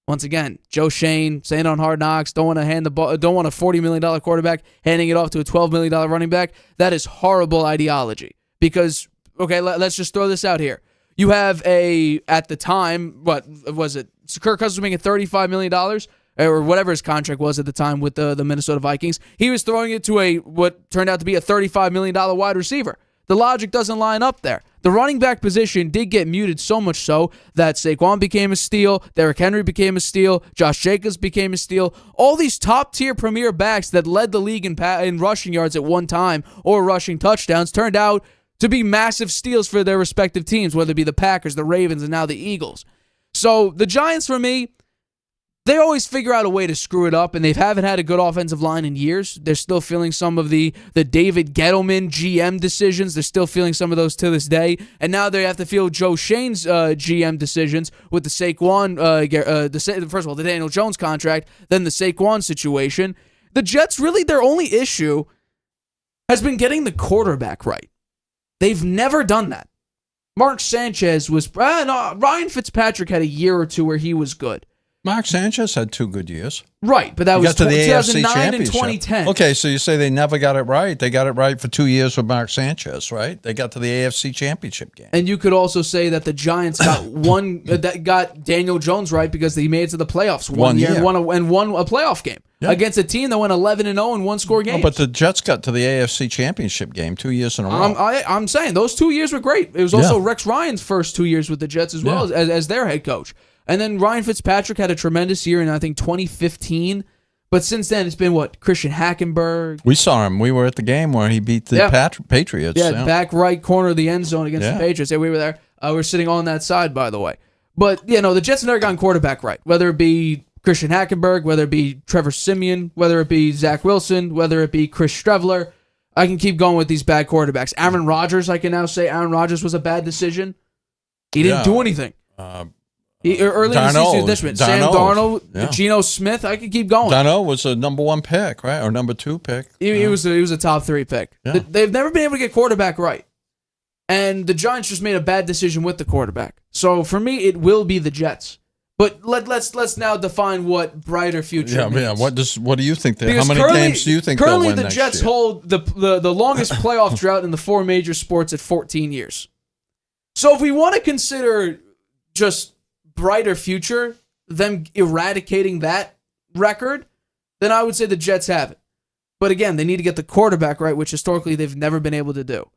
S1: Once again, Joe Shane saying on Hard Knocks, don't want to hand the ball, don't want a $40 million quarterback handing it off to a $12 million running back. That is horrible ideology. Because, okay, let's just throw this out here. You have at the time, what was it? Kirk Cousins was making $35 million, or whatever his contract was at the time with the Minnesota Vikings. He was throwing it to what turned out to be a $35 million wide receiver. The logic doesn't line up there. The running back position did get muted, so much so that Saquon became a steal, Derrick Henry became a steal, Josh Jacobs became a steal. All these top-tier premier backs that led the league in rushing yards at one time or rushing touchdowns turned out to be massive steals for their respective teams, whether it be the Packers, the Ravens, and now the Eagles. So the Giants, for me, they always figure out a way to screw it up, and they haven't had a good offensive line in years. They're still feeling some of the David Gettleman GM decisions. They're still feeling some of those to this day. And now they have to feel Joe Shane's GM decisions with the Saquon, first of all, the Daniel Jones contract, then the Saquon situation. The Jets, really, their only issue has been getting the quarterback right. They've never done that. Mark Sanchez was... Ryan Fitzpatrick had a year or two where he was good.
S2: Mark Sanchez had 2 good years.
S1: Right, but that was
S2: got to the AFC
S1: 2009 and
S2: Championship.
S1: 2010.
S2: Okay, so you say they never got it right. They got it right for 2 years with Mark Sanchez, right? They got to the AFC Championship game.
S1: And you could also say that the Giants got got Daniel Jones right because he made it to the playoffs one year. And won a playoff game against a team that went 11-0 and one-score games.
S2: But the Jets got to the AFC Championship game 2 years in a row.
S1: I'm saying those 2 years were great. It was also Rex Ryan's first 2 years with the Jets as well as their head coach. And then Ryan Fitzpatrick had a tremendous year in, I think, 2015. But since then, it's been, Christian Hackenberg.
S2: We saw him. We were at the game where he beat the Patriots.
S1: Yeah, back right corner of the end zone against the Patriots. Yeah, we were there. We were sitting on that side, by the way. But, the Jets have never gotten quarterback right. Whether it be Christian Hackenberg, whether it be Trevor Siemian, whether it be Zach Wilson, whether it be Chris Streveler. I can keep going with these bad quarterbacks. Aaron Rodgers, I can now say Aaron Rodgers was a bad decision. He didn't do anything. Early in the season, Sam Darnold, Geno Smith, I could keep going.
S2: Darnold was a number 1 pick, right? Or number 2 pick.
S1: He was a top 3 pick. Yeah. They've never been able to get quarterback right. And the Giants just made a bad decision with the quarterback. So for me, it will be the Jets. But let's now define what brighter future means.
S2: Yeah. What do you think? How many games do you think they'll win next year?
S1: Currently, the Jets hold the longest playoff drought in the 4 major sports at 14 years. So if we want to consider just brighter future, them eradicating that record, then I would say the Jets have it. But again, they need to get the quarterback right, which historically they've never been able to do.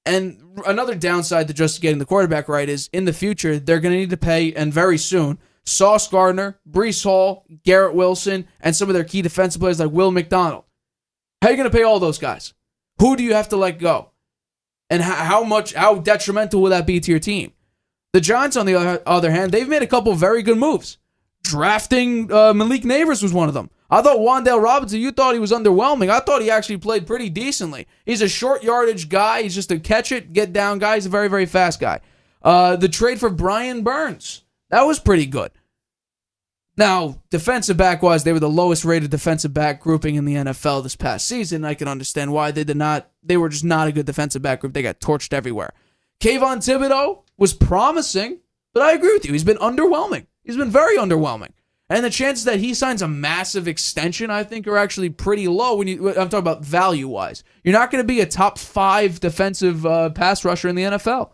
S1: And another downside to just getting the quarterback right is in the future, they're going to need to pay, and very soon, Sauce Gardner, Breece Hall, Garrett Wilson, and some of their key defensive players like Will McDonald. How are you going to pay all those guys? Who do you have to let go? And how detrimental will that be to your team? The Giants, on the other hand, they've made a couple very good moves. Drafting Malik Neighbors was one of them. I thought Wan'Dale Robinson, you thought he was underwhelming. I thought he actually played pretty decently. He's a short yardage guy. He's just a catch it, get down guy. He's a very, very fast guy. The trade for Brian Burns, that was pretty good. Now, defensive back-wise, they were the lowest rated defensive back grouping in the NFL this past season. I can understand why they were just not a good defensive back group. They got torched everywhere. Kayvon Thibodeau was promising, but I agree with you. He's been underwhelming. He's been very underwhelming. And the chances that he signs a massive extension, I think, are actually pretty low. I'm talking about value-wise. You're not going to be a top 5 defensive pass rusher in the NFL.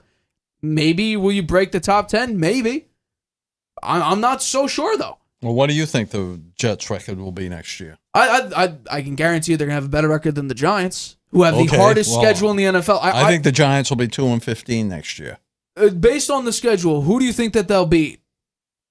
S1: Maybe will you break the top 10? Maybe. I'm not so sure, though.
S2: Well, what do you think the Jets' record will be next year?
S1: I can guarantee you they're going to have a better record than the Giants, who have the hardest schedule in the NFL. I
S2: think the Giants will be 2-15 next year.
S1: Based on the schedule, who do you think that they'll beat?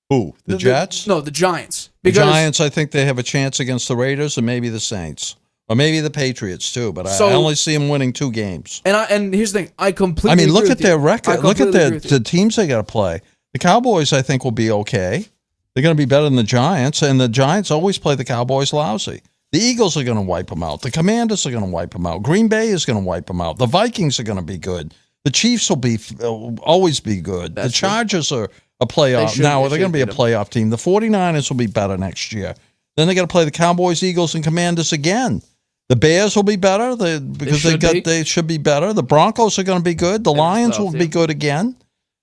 S2: Who? The Jets?
S1: No, the Giants.
S2: The Giants, I think they have a chance against the Raiders and maybe the Saints. Or maybe the Patriots, too. But I only see them winning 2 games.
S1: And here's the thing. I completely agree
S2: look at their
S1: you.
S2: record. Look at the teams they got to play. The Cowboys, I think, will be okay. They're going to be better than the Giants. And the Giants always play the Cowboys lousy. The Eagles are going to wipe them out. The Commanders are going to wipe them out. Green Bay is going to wipe them out. The Vikings are going to be good. The Chiefs will always be good. The Chargers are a playoff. They're going to be a playoff team. The 49ers will be better next year. Then they got to play the Cowboys, Eagles, and Commanders again. The Bears will be better because they should be better. The Broncos are going to be good. The Lions will be good again.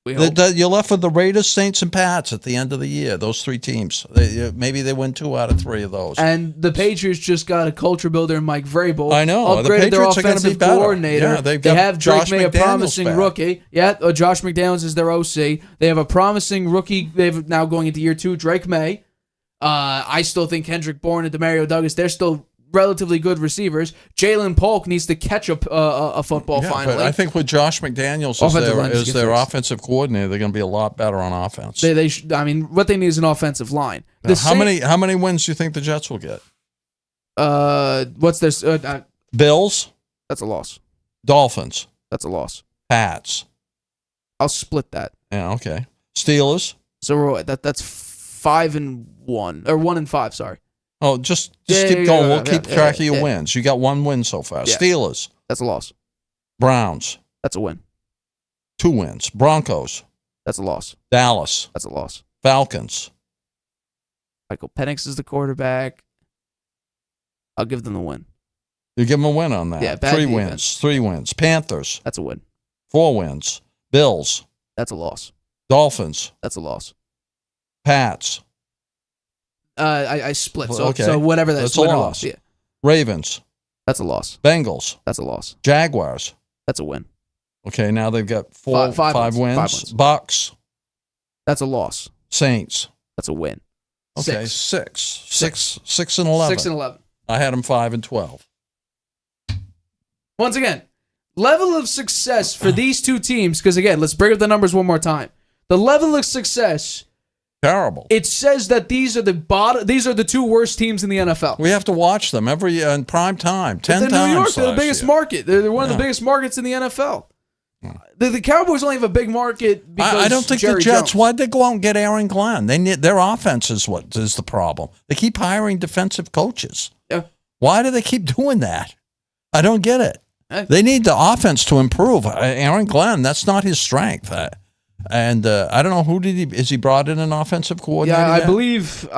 S2: You're left with the Raiders, Saints, and Pats at the end of the year. Those 3 teams. Maybe they win 2 out of 3 of those.
S1: And the Patriots just got a culture builder in Mike Vrabel.
S2: I know.
S1: Upgraded their offensive coordinator. Yeah, they have Drake May, a promising rookie. Yeah, Josh McDaniels is their OC. They have a promising rookie. They've now going into year 2, Drake May. I still think Kendrick Bourne and Demario Douglas, they're still relatively good receivers. Jalen Polk needs to catch a football finally.
S2: But I think with Josh McDaniels as their offensive coordinator, they're going to be a lot better on offense.
S1: What they need is an offensive line.
S2: Now, how many wins do you think the Jets will get?
S1: What's their
S2: Bills?
S1: That's a loss.
S2: Dolphins?
S1: That's a loss.
S2: Pats?
S1: I'll split that.
S2: Yeah, okay. Steelers?
S1: So that's 5-1 or 1-5. Sorry.
S2: Oh, just keep going. We'll keep track of your wins. You got 1 win so far. Yeah. Steelers.
S1: That's a loss.
S2: Browns.
S1: That's a win.
S2: 2 wins. Broncos.
S1: That's a loss.
S2: Dallas.
S1: That's a loss.
S2: Falcons.
S1: Michael Penix is the quarterback. I'll give them the win.
S2: You give them a win on that.
S1: Yeah,
S2: 3 wins. 3 wins. Panthers.
S1: That's a win.
S2: 4 wins. Bills.
S1: That's a loss.
S2: Dolphins.
S1: That's a loss.
S2: Pats.
S1: I split. So,
S2: Okay.
S1: so whatever that's
S2: a
S1: win or
S2: loss.
S1: loss. Yeah,
S2: Ravens,
S1: that's a loss.
S2: Bengals,
S1: That's a loss.
S2: Jaguars.
S1: That's a win.
S2: Okay, now they've got five wins.
S1: 5 wins.
S2: Bucks,
S1: That's a loss.
S2: Saints.
S1: That's a win.
S2: Okay, 6 and 11.
S1: 6 and 11.
S2: I had them 5 and 12.
S1: Once again, level of success for these two teams, because again, let's bring up the numbers one more time. The level of success,
S2: Terrible.
S1: it says that these are the two worst teams in the NFL.
S2: We have to watch them every year in prime time. 10
S1: They're
S2: times.
S1: New York, they're the
S2: last
S1: biggest
S2: year.
S1: market. They're one of the biggest markets in the NFL. The Cowboys only have a big market because
S2: I don't think
S1: Jerry
S2: the Jets.
S1: Jones.
S2: Why'd they go out and get Aaron Glenn? They need their offense is what is the problem. They keep hiring defensive coaches.
S1: Yeah.
S2: Why do they keep doing that? I don't get it.
S1: Hey.
S2: They need the offense to improve. Aaron Glenn, that's not his strength. And I don't know is he brought in an offensive coordinator?
S1: Yeah, I
S2: yet?
S1: believe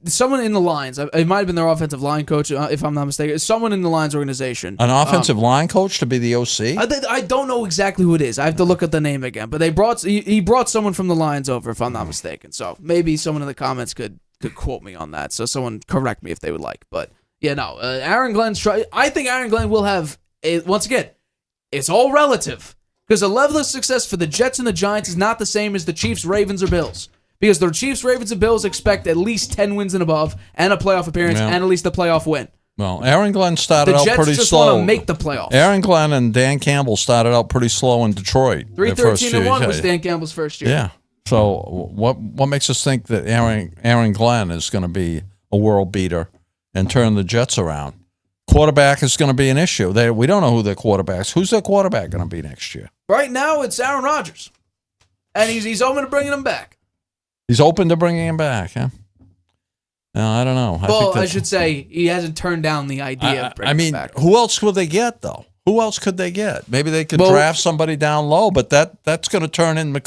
S1: someone in the lines. It might have been their offensive line coach, if I'm not mistaken. Someone in the lines organization.
S2: An offensive line coach to be the OC?
S1: I don't know exactly who it is. I have to look at the name again. But he brought someone from the lines over, if I'm not mistaken. So maybe someone in the comments could quote me on that. So someone correct me if they would like. But yeah, no. Aaron Glenn's I think Aaron Glenn will have once again. It's all relative. Because the level of success for the Jets and the Giants is not the same as the Chiefs, Ravens, or Bills. Because the Chiefs, Ravens, and Bills expect at least 10 wins and above, and a playoff appearance, and at least a playoff win.
S2: Well, Aaron Glenn started out pretty slow.
S1: The Jets just want to make the playoffs.
S2: Aaron Glenn and Dan Campbell started out pretty slow in Detroit.
S1: 3-13-1 was Dan Campbell's first year.
S2: Yeah. So what makes us think that Aaron Glenn is going to be a world beater and turn the Jets around? Quarterback is going to be an issue. We don't know who their quarterback is. Who's their quarterback going to be next year?
S1: Right now, it's Aaron Rodgers. And he's open to bringing him back.
S2: He's open to bringing him back, huh? No, I don't know.
S1: I should say he hasn't turned down the idea of bringing him back.
S2: Who else would they get, though? Who else could they get? Maybe they could draft somebody down low, but that's going to turn into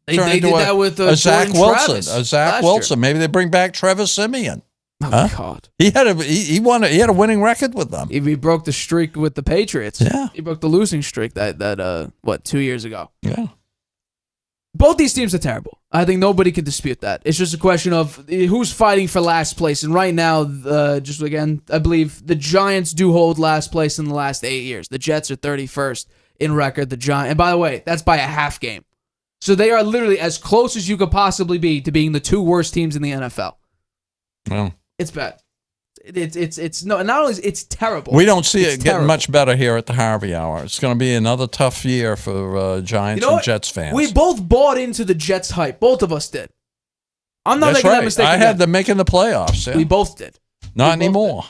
S1: They did that with
S2: a Zach
S1: Jordan
S2: Wilson.
S1: Travis
S2: A Zach Wilson. Maybe they bring back Trevor Siemian.
S1: Oh, God.
S2: He had a winning record with them.
S1: He broke the streak with the Patriots.
S2: Yeah.
S1: He broke the losing streak that 2 years ago.
S2: Yeah.
S1: Both these teams are terrible. I think nobody can dispute that. It's just a question of who's fighting for last place. And right now, I believe the Giants do hold last place in the last 8 years. The Jets are 31st in record. And by the way, that's by a half game. So they are literally as close as you could possibly be to being the two worst teams in the NFL.
S2: Well,
S1: it's bad. It's not only it's terrible.
S2: We don't see it getting
S1: terrible.
S2: much better here at the Harvey Hour. It's going to be another tough year for Giants and Jets fans.
S1: We both bought into the Jets hype. Both of us did. I'm not
S2: That's
S1: making
S2: right.
S1: that mistake.
S2: I
S1: again.
S2: had them making the playoffs. Yeah.
S1: We both did.
S2: Not anymore.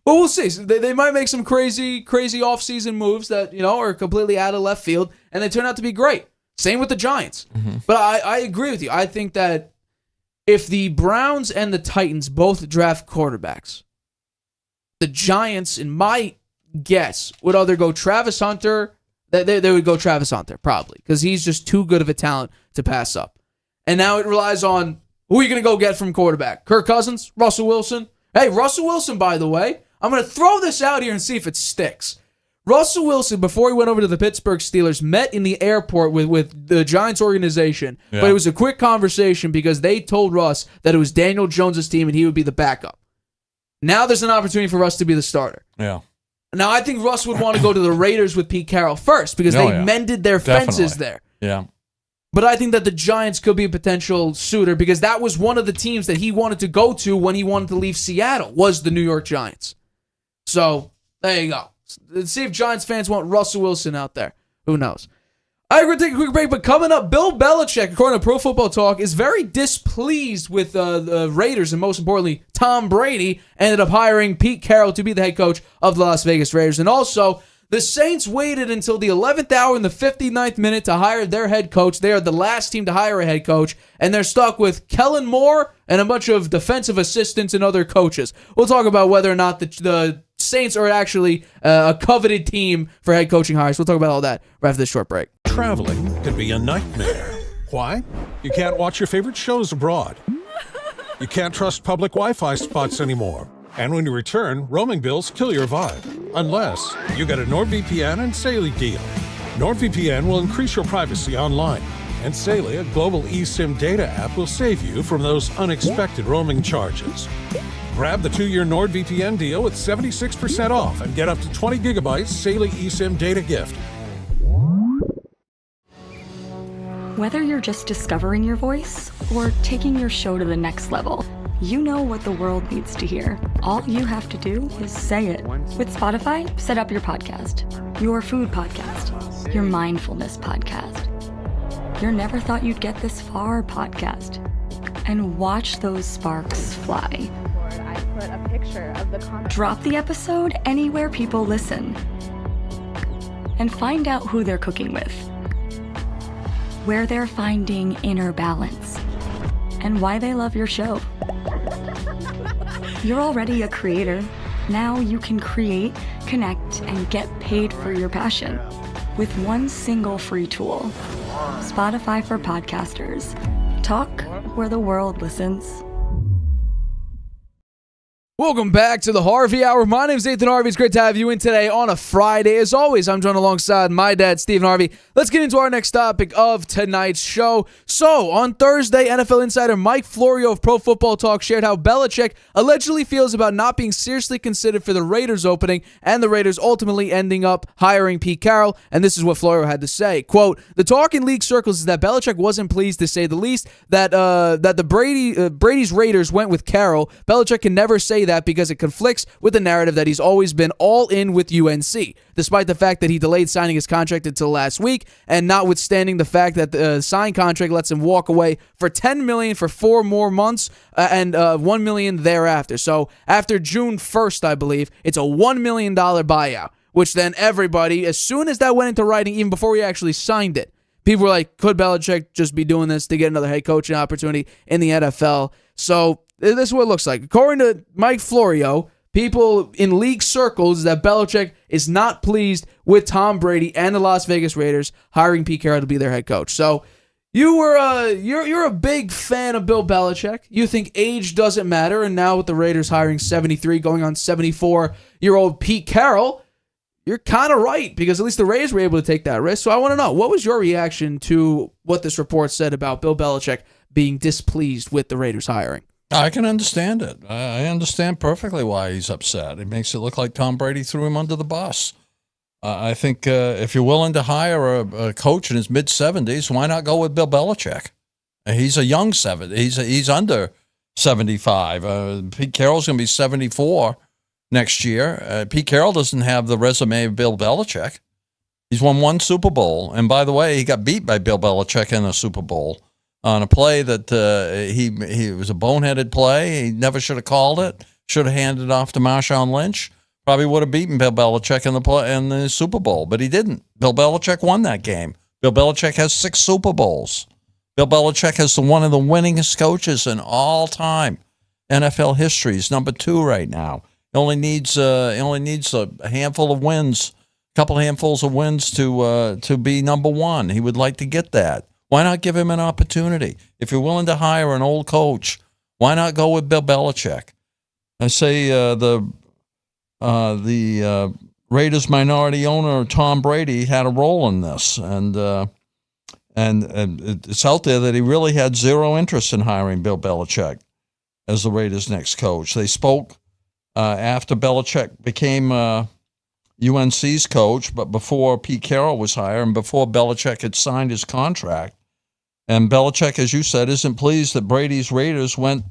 S1: Well, we'll see. So they might make some crazy offseason moves that are completely out of left field, and they turn out to be great. Same with the Giants. Mm-hmm. But I agree with you. I think that if the Browns and the Titans both draft quarterbacks, the Giants, in my guess, would either go Travis Hunter. They would go Travis Hunter, probably, because he's just too good of a talent to pass up. And now it relies on who are you going to go get from quarterback? Kirk Cousins? Russell Wilson? Hey, Russell Wilson, by the way, I'm going to throw this out here and see if it sticks. Russell Wilson, before he went over to the Pittsburgh Steelers, met in the airport with the Giants organization. Yeah. But it was a quick conversation because they told Russ that it was Daniel Jones' team and he would be the backup. Now there's an opportunity for Russ to be the starter.
S2: Yeah.
S1: Now I think Russ would want to go to the Raiders with Pete Carroll first because they mended their fences there.
S2: Yeah.
S1: But I think that the Giants could be a potential suitor because that was one of the teams that he wanted to go to when he wanted to leave Seattle, was the New York Giants. So there you go. Let's see if Giants fans want Russell Wilson out there. Who knows? I'm going to take a quick break, but coming up, Bill Belichick, according to Pro Football Talk, is very displeased with the Raiders, and most importantly, Tom Brady ended up hiring Pete Carroll to be the head coach of the Las Vegas Raiders. And also, the Saints waited until the 11th hour in the 59th minute to hire their head coach. They are the last team to hire a head coach, and they're stuck with Kellen Moore and a bunch of defensive assistants and other coaches. We'll talk about whether or not the Saints are actually a coveted team for head coaching hires. We'll talk about all that right after this short break.
S4: Traveling can be a nightmare. Why? You can't watch your favorite shows abroad. You can't trust public Wi-Fi spots anymore. And when you return, roaming bills kill your vibe. Unless you get a NordVPN and Saley deal. NordVPN will increase your privacy online And Saley, a global eSIM data app, will save you from those unexpected roaming charges. Grab the 2-year NordVPN deal with 76% off and get up to 20 gigabytes Saley eSIM data gift.
S5: Whether you're just discovering your voice or taking your show to the next level, you know what the world needs to hear. All you have to do is say it. With Spotify, set up your podcast. Your food podcast. Your mindfulness podcast. Your never thought you'd get this far podcast. And watch those sparks fly.
S6: I put a picture of the comment.
S5: Drop the episode anywhere people listen. And find out who they're cooking with. Where they're finding inner balance. And why they love your show. You're already a creator. Now you can create, connect, and get paid for your passion with one single free tool. Spotify for podcasters. Talk where the world listens.
S1: Welcome back to the Harvey Hour. My name is Stephen Harvey. It's great to have you in today on a Friday. As always, I'm joined alongside my dad, Stephen Harvey. Let's get into our next topic of tonight's show. So, on Thursday, NFL insider Mike Florio of Pro Football Talk shared how Belichick allegedly feels about not being seriously considered for the Raiders opening and the Raiders ultimately ending up hiring Pete Carroll. And this is what Florio had to say. Quote, "The talk in league circles is that Belichick wasn't pleased, to say the least, that the Brady's Raiders went with Carroll. Belichick can never say that because it conflicts with the narrative that he's always been all in with UNC, despite the fact that he delayed signing his contract until last week, and notwithstanding the fact that the signed contract lets him walk away for $10 million for 4 more months and $1 million thereafter. So after June 1st, I believe, it's a $1 million buyout, which then everybody, as soon as that went into writing, even before we actually signed it, people were like, could Belichick just be doing this to get another head coaching opportunity in the NFL? So this is what it looks like. According to Mike Florio, people in league circles, that Belichick is not pleased with Tom Brady and the Las Vegas Raiders hiring Pete Carroll to be their head coach. So you're a big fan of Bill Belichick. You think age doesn't matter, and now with the Raiders hiring 73 going on 74-year-old Pete Carroll, you're kind of right, because at least the Raiders were able to take that risk. So I want to know, what was your reaction to what this report said about Bill Belichick being displeased with the Raiders hiring?
S2: I can understand it. I understand perfectly why he's upset. It makes it look like Tom Brady threw him under the bus. I think if you're willing to hire a coach in his mid-70s, why not go with Bill Belichick? He's a young 70. He's under 75. Pete Carroll's going to be 74 next year. Pete Carroll doesn't have the resume of Bill Belichick. He's won 1 Super Bowl. And by the way, he got beat by Bill Belichick in a Super Bowl on a play that he was a boneheaded play. He never should have called it. Should have handed it off to Marshawn Lynch. Probably would have beaten Bill Belichick in the Super Bowl, but he didn't. Bill Belichick won that game. Bill Belichick has 6 Super Bowls. Bill Belichick is one of the winningest coaches in all time NFL history. He's number 2 right now. He only needs a handful of wins, a couple handfuls of wins to be number 1. He would like to get that. Why not give him an opportunity? If you're willing to hire an old coach, why not go with Bill Belichick? I say the Raiders minority owner Tom Brady had a role in this, and it's out there that he really had zero interest in hiring Bill Belichick as the Raiders' next coach. They spoke after Belichick became UNC's coach, but before Pete Carroll was hired and before Belichick had signed his contract. And Belichick, as you said, isn't pleased that Brady's Raiders went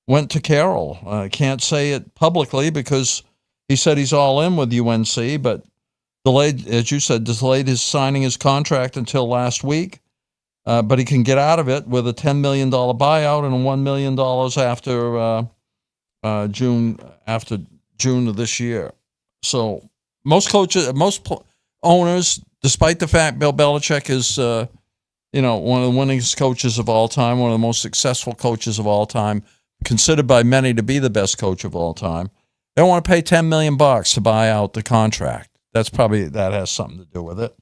S2: to Carroll. Can't say it publicly because he said he's all in with UNC, but delayed, as you said, delayed his signing his contract until last week. But he can get out of it with a $10 million buyout and $1 million after June of this year. So most owners, despite the fact Bill Belichick is one of the winningest coaches of all time, one of the most successful coaches of all time, considered by many to be the best coach of all time, they don't want to pay $10 million to buy out the contract. That has something to do with it.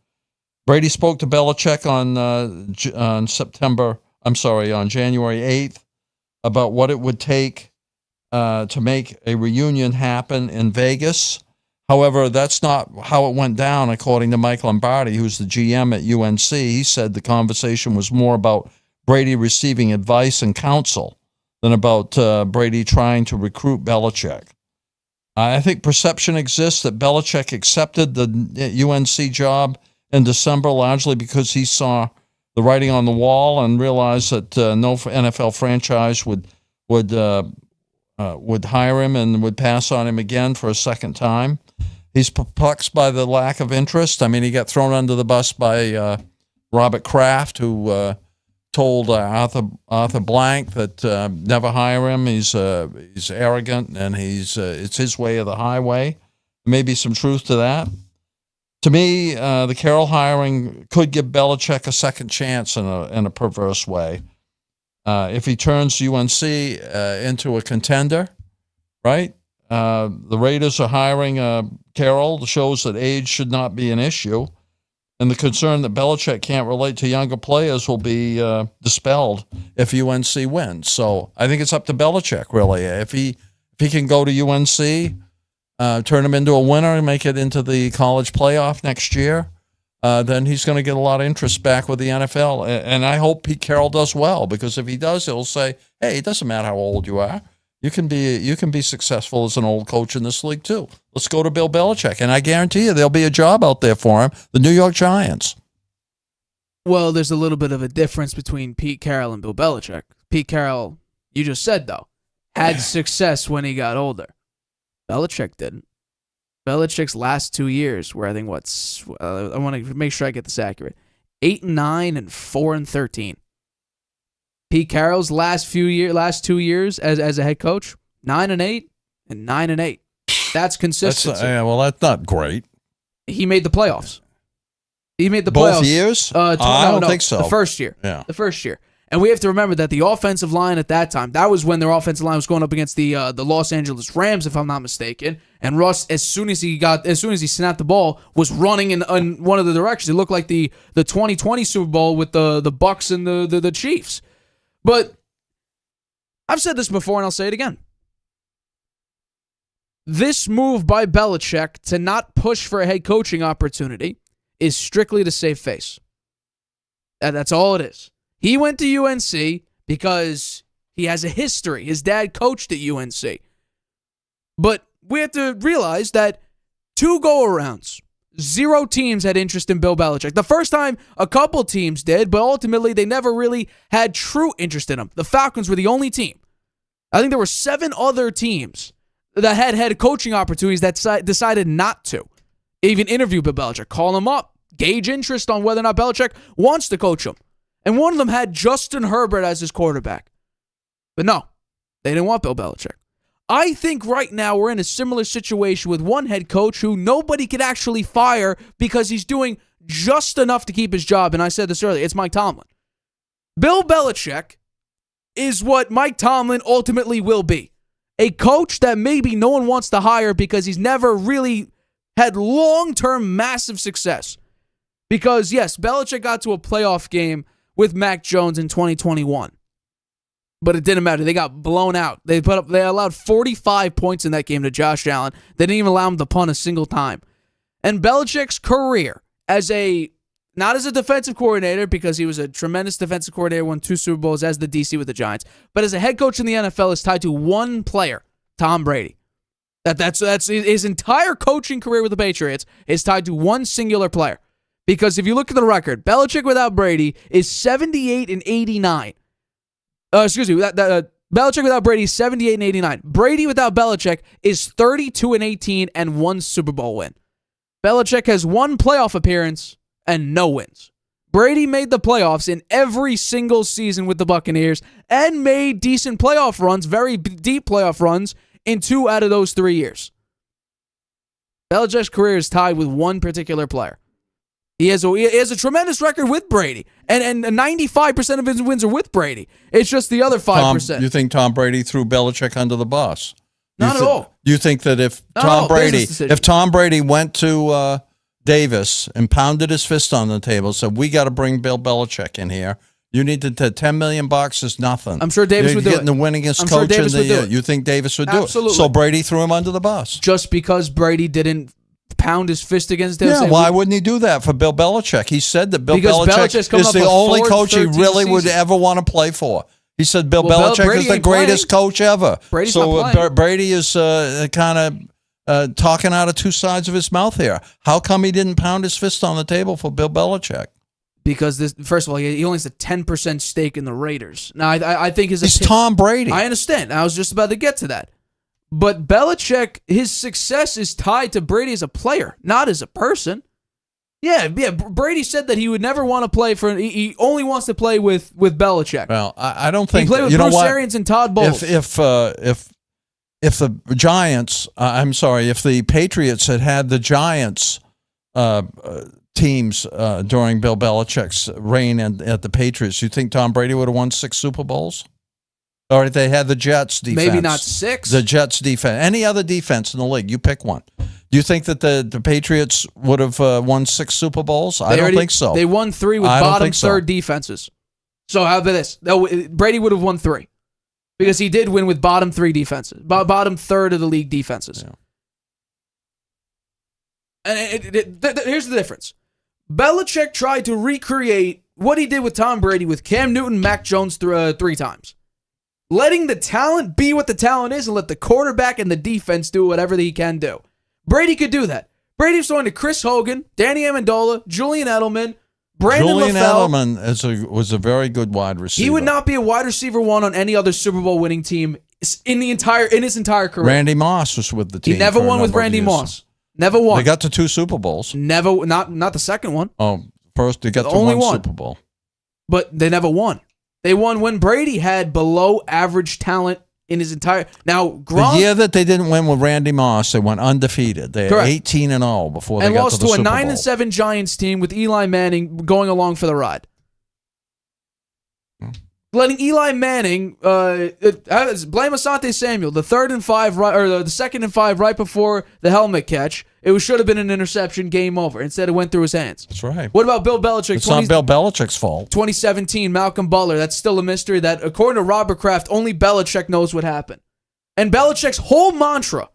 S2: Brady spoke to Belichick on January 8th about what it would take to make a reunion happen in Vegas. However, that's not how it went down, according to Mike Lombardi, who's the GM at UNC. He said the conversation was more about Brady receiving advice and counsel than about Brady trying to recruit Belichick. I think perception exists that Belichick accepted the UNC job in December largely because he saw the writing on the wall and realized that no NFL franchise would hire him and would pass on him again for a second time. He's perplexed by the lack of interest. I mean, he got thrown under the bus by Robert Kraft, who told Arthur Blank that never hire him. He's arrogant, and it's his way or the highway. Maybe some truth to that. To me, the Carroll hiring could give Belichick a second chance in a perverse way. If he turns UNC into a contender, right? The Raiders are hiring Carroll. Shows that age should not be an issue. And the concern that Belichick can't relate to younger players will be dispelled if UNC wins. So I think it's up to Belichick, really. If he can go to UNC, turn him into a winner and make it into the college playoff next year, then he's going to get a lot of interest back with the NFL. And I hope Pete Carroll does well, because if he does, he'll say, hey, it doesn't matter how old you are. You can be successful as an old coach in this league too. Let's go to Bill Belichick, and I guarantee you there'll be a job out there for him. The New York Giants.
S1: Well, there's a little bit of a difference between Pete Carroll and Bill Belichick. Pete Carroll, you just said though, had success when he got older. Belichick didn't. Belichick's last 2 years were, I think, I want to make sure I get this accurate, 8-9 and 4-13. Pete Carroll's last 2 years as a head coach, 9-8 and 9-8. That's consistency.
S2: That's not great.
S1: He made the playoffs.
S2: Both years? I don't think so.
S1: The first year.
S2: Yeah.
S1: The first year. And we have to remember that the offensive line at that time, that was when their offensive line was going up against the Los Angeles Rams, if I'm not mistaken. And Russ, as soon as he snapped the ball, was running in one of the directions. It looked like the 2020 Super Bowl with the Bucks and the Chiefs. But I've said this before, and I'll say it again. This move by Belichick to not push for a head coaching opportunity is strictly to save face. That's all it is. He went to UNC because he has a history. His dad coached at UNC. But we have to realize that 2 go-arounds, 0 teams had interest in Bill Belichick. The first time, a couple teams did, but ultimately they never really had true interest in him. The Falcons were the only team. I think there were 7 other teams that had coaching opportunities that decided not to even interview Bill Belichick, call him up, gauge interest on whether or not Belichick wants to coach him. And one of them had Justin Herbert as his quarterback. But no, they didn't want Bill Belichick. I think right now we're in a similar situation with one head coach who nobody could actually fire because he's doing just enough to keep his job. And I said this earlier, it's Mike Tomlin. Bill Belichick is what Mike Tomlin ultimately will be. A coach that maybe no one wants to hire because he's never really had long-term massive success. Because, yes, Belichick got to a playoff game with Mac Jones in 2021. But it didn't matter. They got blown out. They allowed 45 points in that game to Josh Allen. They didn't even allow him to punt a single time. And Belichick's career not as a defensive coordinator, because he was a tremendous defensive coordinator, won 2 Super Bowls as the DC with the Giants, but as a head coach in the NFL is tied to one player, Tom Brady. That's his entire coaching career with the Patriots is tied to one singular player. Because if you look at the record, Belichick without Brady is 78 and 89. Belichick without Brady is 78 and 89. Brady without Belichick is 32 and 18 and 1 Super Bowl win. Belichick has 1 playoff appearance and no wins. Brady made the playoffs in every single season with the Buccaneers and made decent playoff runs, very deep playoff runs, in 2 out of those 3 years. Belichick's career is tied with one particular player. He has a tremendous record with Brady, and 95% of his wins are with Brady. It's just the other 5%.
S2: You think Tom Brady threw Belichick under the bus?
S1: Not at all.
S2: You think that if Tom Brady went to Davis and pounded his fist on the table, said, "We got to bring Bill Belichick in here," You need to $10 million is nothing.
S1: I'm sure Davis would do
S2: getting
S1: it.
S2: the winningest
S1: I'm sure
S2: coach
S1: Davis
S2: in
S1: would do
S2: the
S1: it.
S2: You think Davis would do
S1: Absolutely.
S2: it? So Brady threw him under the bus.
S1: Just because Brady didn't pound his fist against him.
S2: Yeah, why wouldn't he do that for Bill Belichick? He said that Bill
S1: Because Belichick's
S2: Belichick
S1: coming
S2: is
S1: off
S2: the
S1: a
S2: only
S1: 4-13
S2: coach he really would
S1: season.
S2: ever want to play for. He said Bill
S1: Well,
S2: Belichick
S1: Brady
S2: is the
S1: ain't
S2: greatest coach ever.
S1: Brady's
S2: so
S1: not playing.
S2: Brady is kind of talking out of two sides of his mouth here. How come he didn't pound his fist on the table for Bill Belichick?
S1: Because first of all, he only has a 10% stake in the Raiders. Now, I think
S2: He's Tom Brady.
S1: I understand. I was just about to get to that. But Belichick, his success is tied to Brady as a player, not as a person. Yeah. Brady said that he would never want to play for. He only wants to play with Belichick.
S2: Well, I don't think
S1: he played with
S2: you know
S1: Bruce
S2: what?
S1: Arians and Todd Bowles.
S2: If the Giants, if the Patriots had the Giants teams during Bill Belichick's reign at the Patriots, you think Tom Brady would have won 6 Super Bowls? Or they had the Jets defense.
S1: Maybe not 6.
S2: The Jets defense. Any other defense in the league, you pick one. Do you think that the Patriots would have won 6 Super Bowls? I don't think so.
S1: They won 3 with bottom third defenses. So how about this? Brady would have won 3. Because he did win with bottom 3 defenses. Bottom third of the league defenses. Yeah. And here's the difference. Belichick tried to recreate what he did with Tom Brady with Cam Newton, Mac Jones 3 times. Letting the talent be what the talent is and let the quarterback and the defense do whatever he can do. Brady could do that. Brady's throwing to Chris Hogan, Danny Amendola, Julian Edelman, Brandon
S2: Julian
S1: LaFell.
S2: Edelman was a very good wide receiver.
S1: He would not be a wide receiver 1 on any other Super Bowl winning team in his entire career.
S2: Randy Moss was with the team.
S1: He never won with Randy Moss. Never won.
S2: They got to 2 Super Bowls.
S1: Never, not the second one.
S2: Oh, first they got to
S1: only
S2: one Super Bowl.
S1: But they never won. They won when Brady had below average talent in his entire. Now, Gronk.
S2: The year that they didn't win with Randy Moss, they went undefeated. They had 18-0 before they got to the Super Bowl.
S1: And lost to a 9-7 Giants team with Eli Manning going along for the ride. Letting Eli Manning blame Asante Samuel, the 3rd and 5 right, or the 2nd and 5 right before the helmet catch. It should have been an interception, game over. Instead, it went through his hands.
S2: That's right.
S1: What about Bill Belichick?
S2: It's not Bill Belichick's fault.
S1: 2017, Malcolm Butler. That's still a mystery that, according to Robert Kraft, only Belichick knows what happened. And Belichick's whole mantra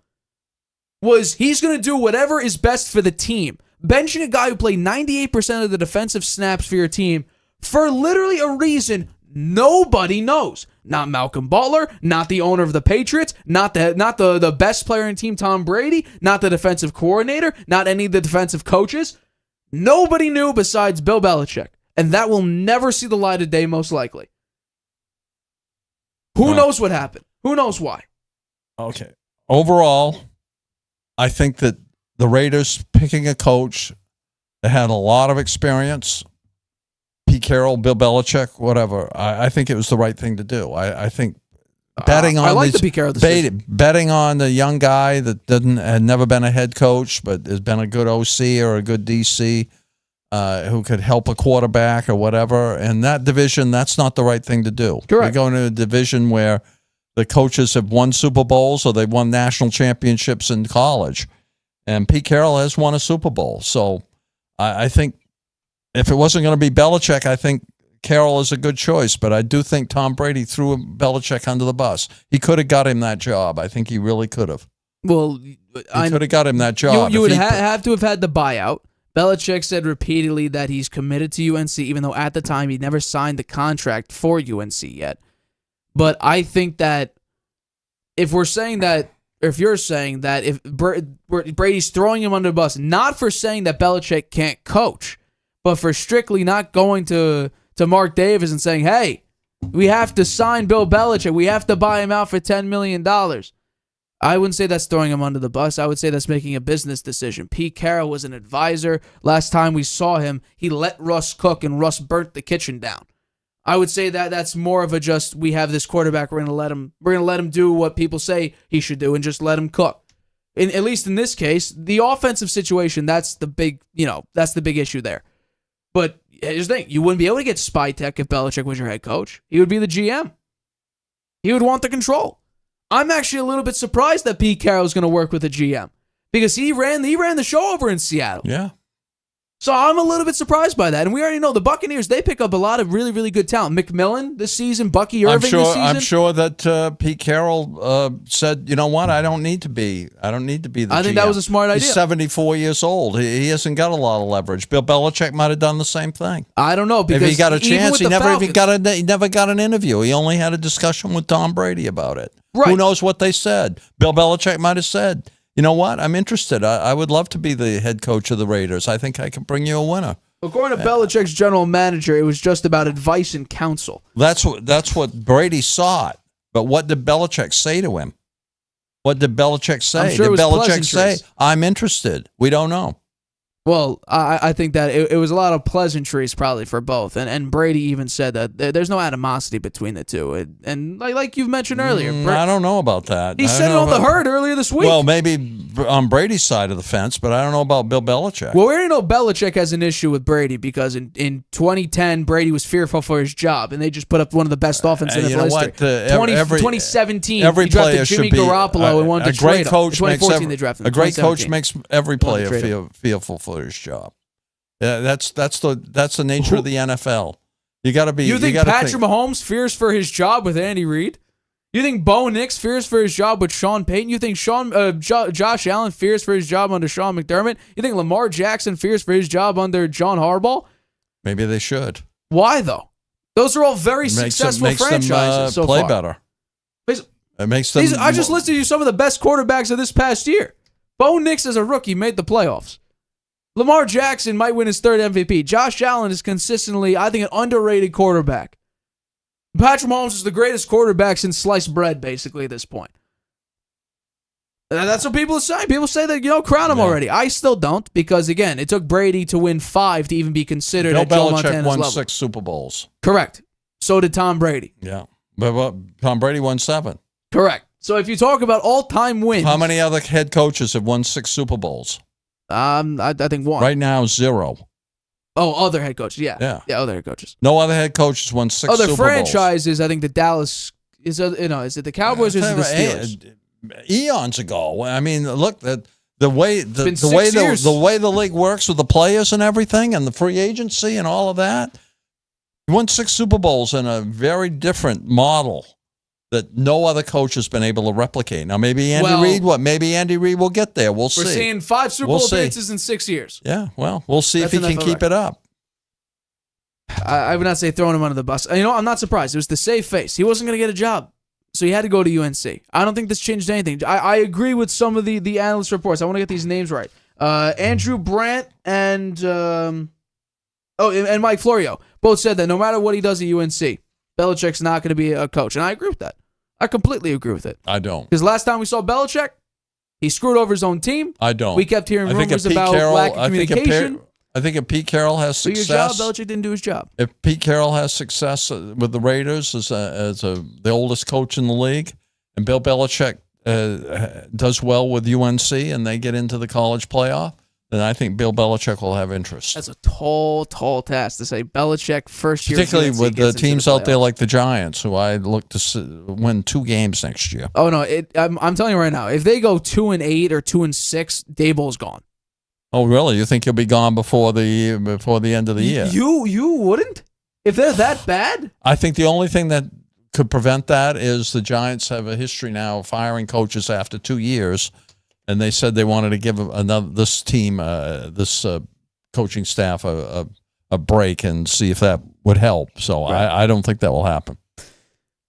S1: was he's going to do whatever is best for the team. Benching a guy who played 98% of the defensive snaps for your team for literally a reason nobody knows. Not Malcolm Butler, not the owner of the Patriots, not the best player in team, Tom Brady, not the defensive coordinator, not any of the defensive coaches. Nobody knew besides Bill Belichick. And that will never see the light of day, most likely. Who knows what happened? Who knows why?
S2: Okay. Overall, I think that the Raiders picking a coach that had a lot of experience, Pete Carroll, Bill Belichick, whatever, I think it was the right thing to do. I think betting on
S1: I like the Pete Carroll decision.
S2: Betting on the young guy that had never been a head coach but has been a good OC or a good DC who could help a quarterback or whatever. In that division, that's not the right thing to do.
S1: Correct.
S2: You're going to a division where the coaches have won Super Bowls or they've won national championships in college. And Pete Carroll has won a Super Bowl. So I think if it wasn't going to be Belichick, I think Carroll is a good choice. But I do think Tom Brady threw Belichick under the bus. He could have got him that job. I think he really could have.
S1: Well,
S2: he could have got him that job.
S1: You would have to have had the buyout. Belichick said repeatedly that he's committed to UNC, even though at the time he never signed the contract for UNC yet. But I think that if you're saying that if Brady's throwing him under the bus, not for saying that Belichick can't coach, but for strictly not going to Mark Davis and saying, hey, we have to sign Bill Belichick. We have to buy him out for $10 million. I wouldn't say that's throwing him under the bus. I would say that's making a business decision. Pete Carroll was an advisor. Last time we saw him, he let Russ cook, and Russ burnt the kitchen down. I would say that that's more of a just, we have this quarterback, we're gonna let him do what people say he should do and just let him cook. At least in this case, the offensive situation, that's the big issue there. But here's the thing, you wouldn't be able to get spy tech if Belichick was your head coach. He would be the GM. He would want the control. I'm actually a little bit surprised that Pete Carroll is going to work with a GM because he ran the show over in Seattle.
S2: Yeah.
S1: So I'm a little bit surprised by that. And we already know the Buccaneers, they pick up a lot of really, really good talent. McMillan this season, Bucky Irving this season.
S2: I'm sure that Pete Carroll said, you know what, I don't need to be the
S1: I think
S2: GM.
S1: that was a smart idea.
S2: He's 74 years old. He hasn't got a lot of leverage. Bill Belichick might have done the same thing.
S1: I don't know, because
S2: if he got a chance, he never got an interview. He only had a discussion with Tom Brady about it.
S1: Right.
S2: Who knows what they said? Bill Belichick might have said, you know what, I'm interested. I would love to be the head coach of the Raiders. I think I can bring you a winner.
S1: According to Belichick's general manager, it was just about advice and counsel.
S2: That's what Brady sought. But what did Belichick say to him? What did Belichick say?
S1: I'm sure
S2: Did
S1: it was
S2: Belichick say,
S1: pleasantries.
S2: I'm interested? We don't know.
S1: Well, I think that it was a lot of pleasantries probably for both. And Brady even said that there's no animosity between the two. And like you've mentioned earlier.
S2: I don't know about that.
S1: He said it on the herd earlier this week.
S2: Well, maybe on Brady's side of the fence, but I don't know about Bill Belichick.
S1: Well, we already know Belichick has an issue with Brady because in 2010, Brady was fearful for his job, and they just put up one of the best offenses in history. 2017,
S2: every
S1: he drafted
S2: player
S1: Jimmy
S2: should be
S1: Garoppolo and wanted to trade him. In 2014, they drafted him.
S2: A great coach
S1: 2017.
S2: makes every player fearful for his job. Yeah, that's the nature of the NFL. You got to be.
S1: You think Patrick Mahomes fears for his job with Andy Reid? You think Bo Nix fears for his job with Sean Payton? You think Josh Allen fears for his job under Sean McDermott? You think Lamar Jackson fears for his job under John Harbaugh?
S2: Maybe they should.
S1: Why though? Those are all very successful franchises so
S2: play
S1: far.
S2: Better. It makes them.
S1: I just listed you some of the best quarterbacks of this past year. Bo Nix as a rookie made the playoffs. Lamar Jackson might win his third MVP. Josh Allen is consistently, I think, an underrated quarterback. Patrick Mahomes is the greatest quarterback since sliced bread, basically, at this point. And that's what people say. People say that, crown him already. I still don't, because, again, it took Brady to win 5 to even be considered at Joe Montana's level.
S2: Bill Belichick won 6 Super Bowls.
S1: Correct. So did Tom Brady.
S2: Yeah. But Tom Brady won 7.
S1: Correct. So if you talk about all-time wins.
S2: How many other head coaches have won 6 Super Bowls?
S1: I think 1.
S2: Right now, 0.
S1: Oh, other head coaches. Yeah, other head coaches.
S2: No other head coaches won 6
S1: other
S2: Super Bowls.
S1: franchises, I think the Dallas is it the Cowboys or is it the Steelers?
S2: Eons ago. I mean, look, the way
S1: years.
S2: the way the league works with the players and everything and the free agency and all of that. He won 6 Super Bowls in a very different model that no other coach has been able to replicate. Now, maybe Andy Reid will get there. We'll see.
S1: We're seeing 5 Super Bowl appearances in 6 years.
S2: Yeah, well, we'll see if he can keep it up.
S1: I would not say throwing him under the bus. I'm not surprised. It was the safe face. He wasn't going to get a job, so he had to go to UNC. I don't think this changed anything. I agree with some of the analyst reports. I want to get these names right. Andrew Brandt and Mike Florio both said that no matter what he does at UNC, Belichick's not going to be a coach. And I agree with that. I completely agree with it.
S2: I don't.
S1: Because last time we saw Belichick, he screwed over his own team.
S2: I don't.
S1: We kept hearing rumors about lack of communication.
S2: I think if Pete Carroll has success,
S1: do your job, Belichick didn't do his job.
S2: If Pete Carroll has success with the Raiders as the oldest coach in the league, and Bill Belichick does well with UNC and they get into the college playoff, then I think Bill Belichick will have interest.
S1: That's a tall task to say Belichick first year.
S2: Particularly with the teams out there like the Giants, who I look to win 2 games next year.
S1: Oh no, I'm telling you right now, if they go 2-8 or 2-6, Daboll's gone.
S2: Oh really? You think he'll be gone before the end of the year?
S1: You wouldn't? If they're that bad?
S2: I think the only thing that could prevent that is the Giants have a history now of firing coaches after 2 years. And they said they wanted to give this coaching staff a break and see if that would help. So right. I don't think that will happen.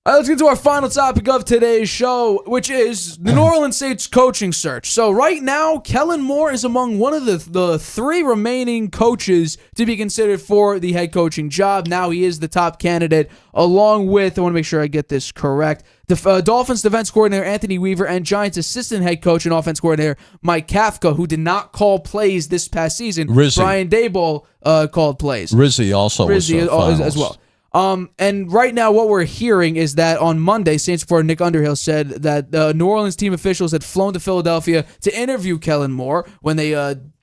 S1: All right, let's get to our final topic of today's show, which is the New Orleans Saints coaching search. So right now, Kellen Moore is among one of the 3 remaining coaches to be considered for the head coaching job. Now he is the top candidate, along with, I want to make sure I get this correct, the Dolphins defense coordinator Anthony Weaver and Giants assistant head coach and offense coordinator Mike Kafka, who did not call plays this past season.
S2: Rizzi.
S1: Brian Daboll called plays.
S2: Rizzi also was
S1: as well. And right now what we're hearing is that on Monday, Saints reporter Nick Underhill said that New Orleans team officials had flown to Philadelphia to interview Kellen Moore when they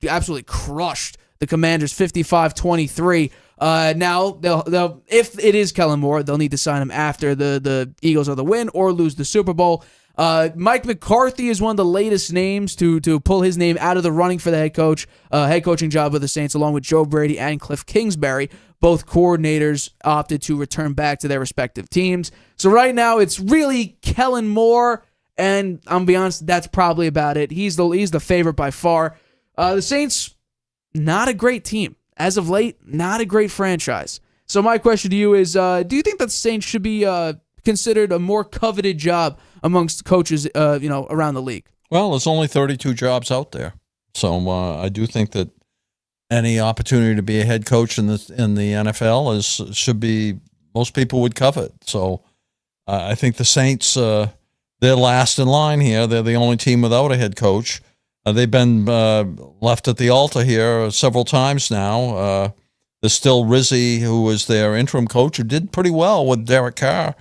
S1: absolutely crushed the Commanders 55-23. Now, they'll if it is Kellen Moore, they'll need to sign him after the Eagles are the win or lose the Super Bowl. Mike McCarthy is one of the latest names to pull his name out of the running for the head coaching job with the Saints, along with Joe Brady and Cliff Kingsbury. Both coordinators opted to return back to their respective teams. So right now it's really Kellen Moore, and I'm gonna be honest, that's probably about it. He's the favorite by far. The Saints, not a great team. As of late, not a great franchise. So my question to you is, do you think that the Saints should be considered a more coveted job amongst coaches around the league?
S2: Well, there's only 32 jobs out there. So I do think that any opportunity to be a head coach in the NFL should be, most people would covet. So I think the Saints, they're last in line here. They're the only team without a head coach. They've been left at the altar here several times now. There's still Rizzi, who was their interim coach, who did pretty well with Derek Carr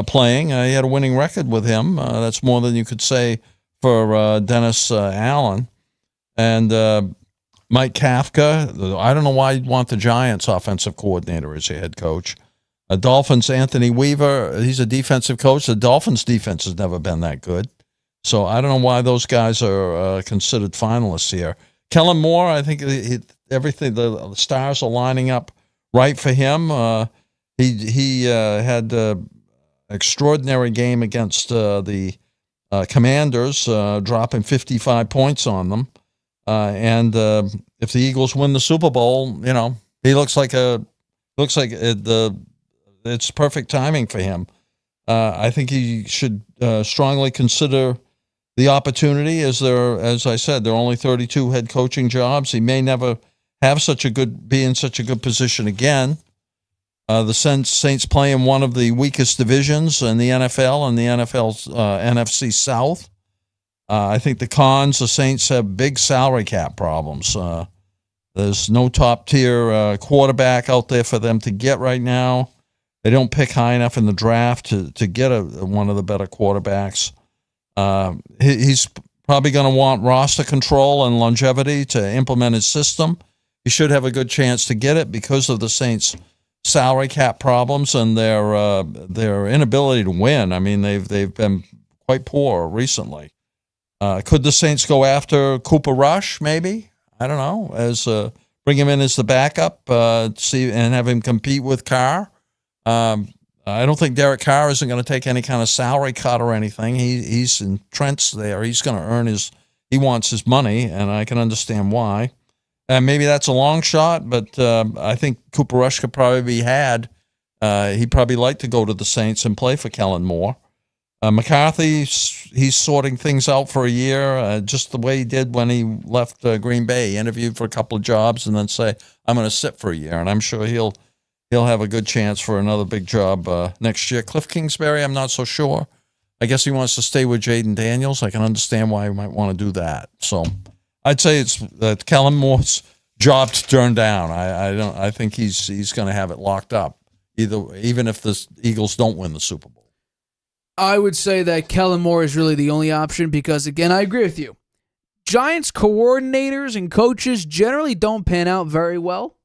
S2: playing. He had a winning record with him. That's more than you could say for Dennis Allen. And Mike Kafka, I don't know why you'd want the Giants' offensive coordinator as your head coach. Dolphins, Anthony Weaver, he's a defensive coach. The Dolphins' defense has never been that good. So I don't know why those guys are considered finalists here. Kellen Moore, I think everything, the stars are lining up right for him. He had an extraordinary game against the Commanders, dropping 55 points on them. And if the Eagles win the Super Bowl, he looks like it's perfect timing for him. I think he should strongly consider the opportunity. As I said, there are only 32 head coaching jobs. He may never have be in such a good position again. The Saints play in one of the weakest divisions in the NFL, and the NFL's NFC South. I think the Saints have big salary cap problems. There's no top-tier quarterback out there for them to get right now. They don't pick high enough in the draft to get one of the better quarterbacks. He's probably going to want roster control and longevity to implement his system. He should have a good chance to get it because of the Saints' salary cap problems and their inability to win. I mean, they've been quite poor recently. Could the Saints go after Cooper Rush? Maybe, I don't know. Bring him in as the backup, and have him compete with Carr. I don't think Derek Carr isn't going to take any kind of salary cut or anything. He's entrenched there. He's going to earn he wants his money, and I can understand why. And maybe that's a long shot, but I think Cooper Rush could probably be had. He'd probably like to go to the Saints and play for Kellen Moore. McCarthy, he's sorting things out for a year, just the way he did when he left Green Bay. He interviewed for a couple of jobs and then say, I'm going to sit for a year, and I'm sure he'll have a good chance for another big job next year. Cliff Kingsbury, I'm not so sure. I guess he wants to stay with Jaden Daniels. I can understand why he might want to do that. So I'd say it's Kellen Moore's job to turn down. I think he's going to have it locked up, even if the Eagles don't win the Super Bowl.
S1: I would say that Kellen Moore is really the only option because, again, I agree with you. Giants coordinators and coaches generally don't pan out very well.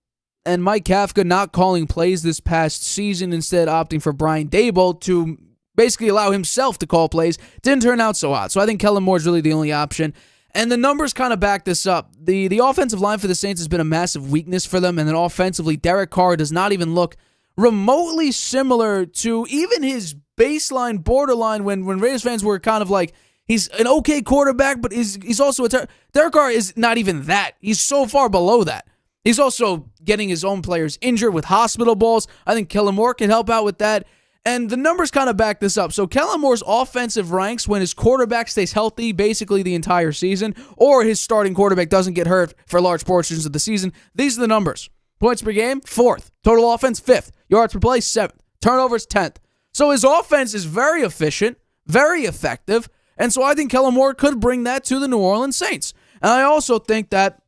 S1: And Mike Kafka not calling plays this past season, instead opting for Brian Daboll to basically allow himself to call plays, didn't turn out so hot. So I think Kellen Moore is really the only option. And the numbers kind of back this up. The offensive line for the Saints has been a massive weakness for them. And then offensively, Derek Carr does not even look remotely similar to even his baseline borderline when Raiders fans were kind of like, he's an okay quarterback, but he's also Derek Carr is not even that. He's so far below that. He's also getting his own players injured with hospital balls. I think Kellen Moore can help out with that. And the numbers kind of back this up. So Kellen Moore's offensive ranks when his quarterback stays healthy basically the entire season, or his starting quarterback doesn't get hurt for large portions of the season. These are the numbers. Points per game, 4th. Total offense, 5th. Yards per play, 7th. Turnovers, 10th. So his offense is very efficient, very effective, and so I think Kellen Moore could bring that to the New Orleans Saints. And I also think that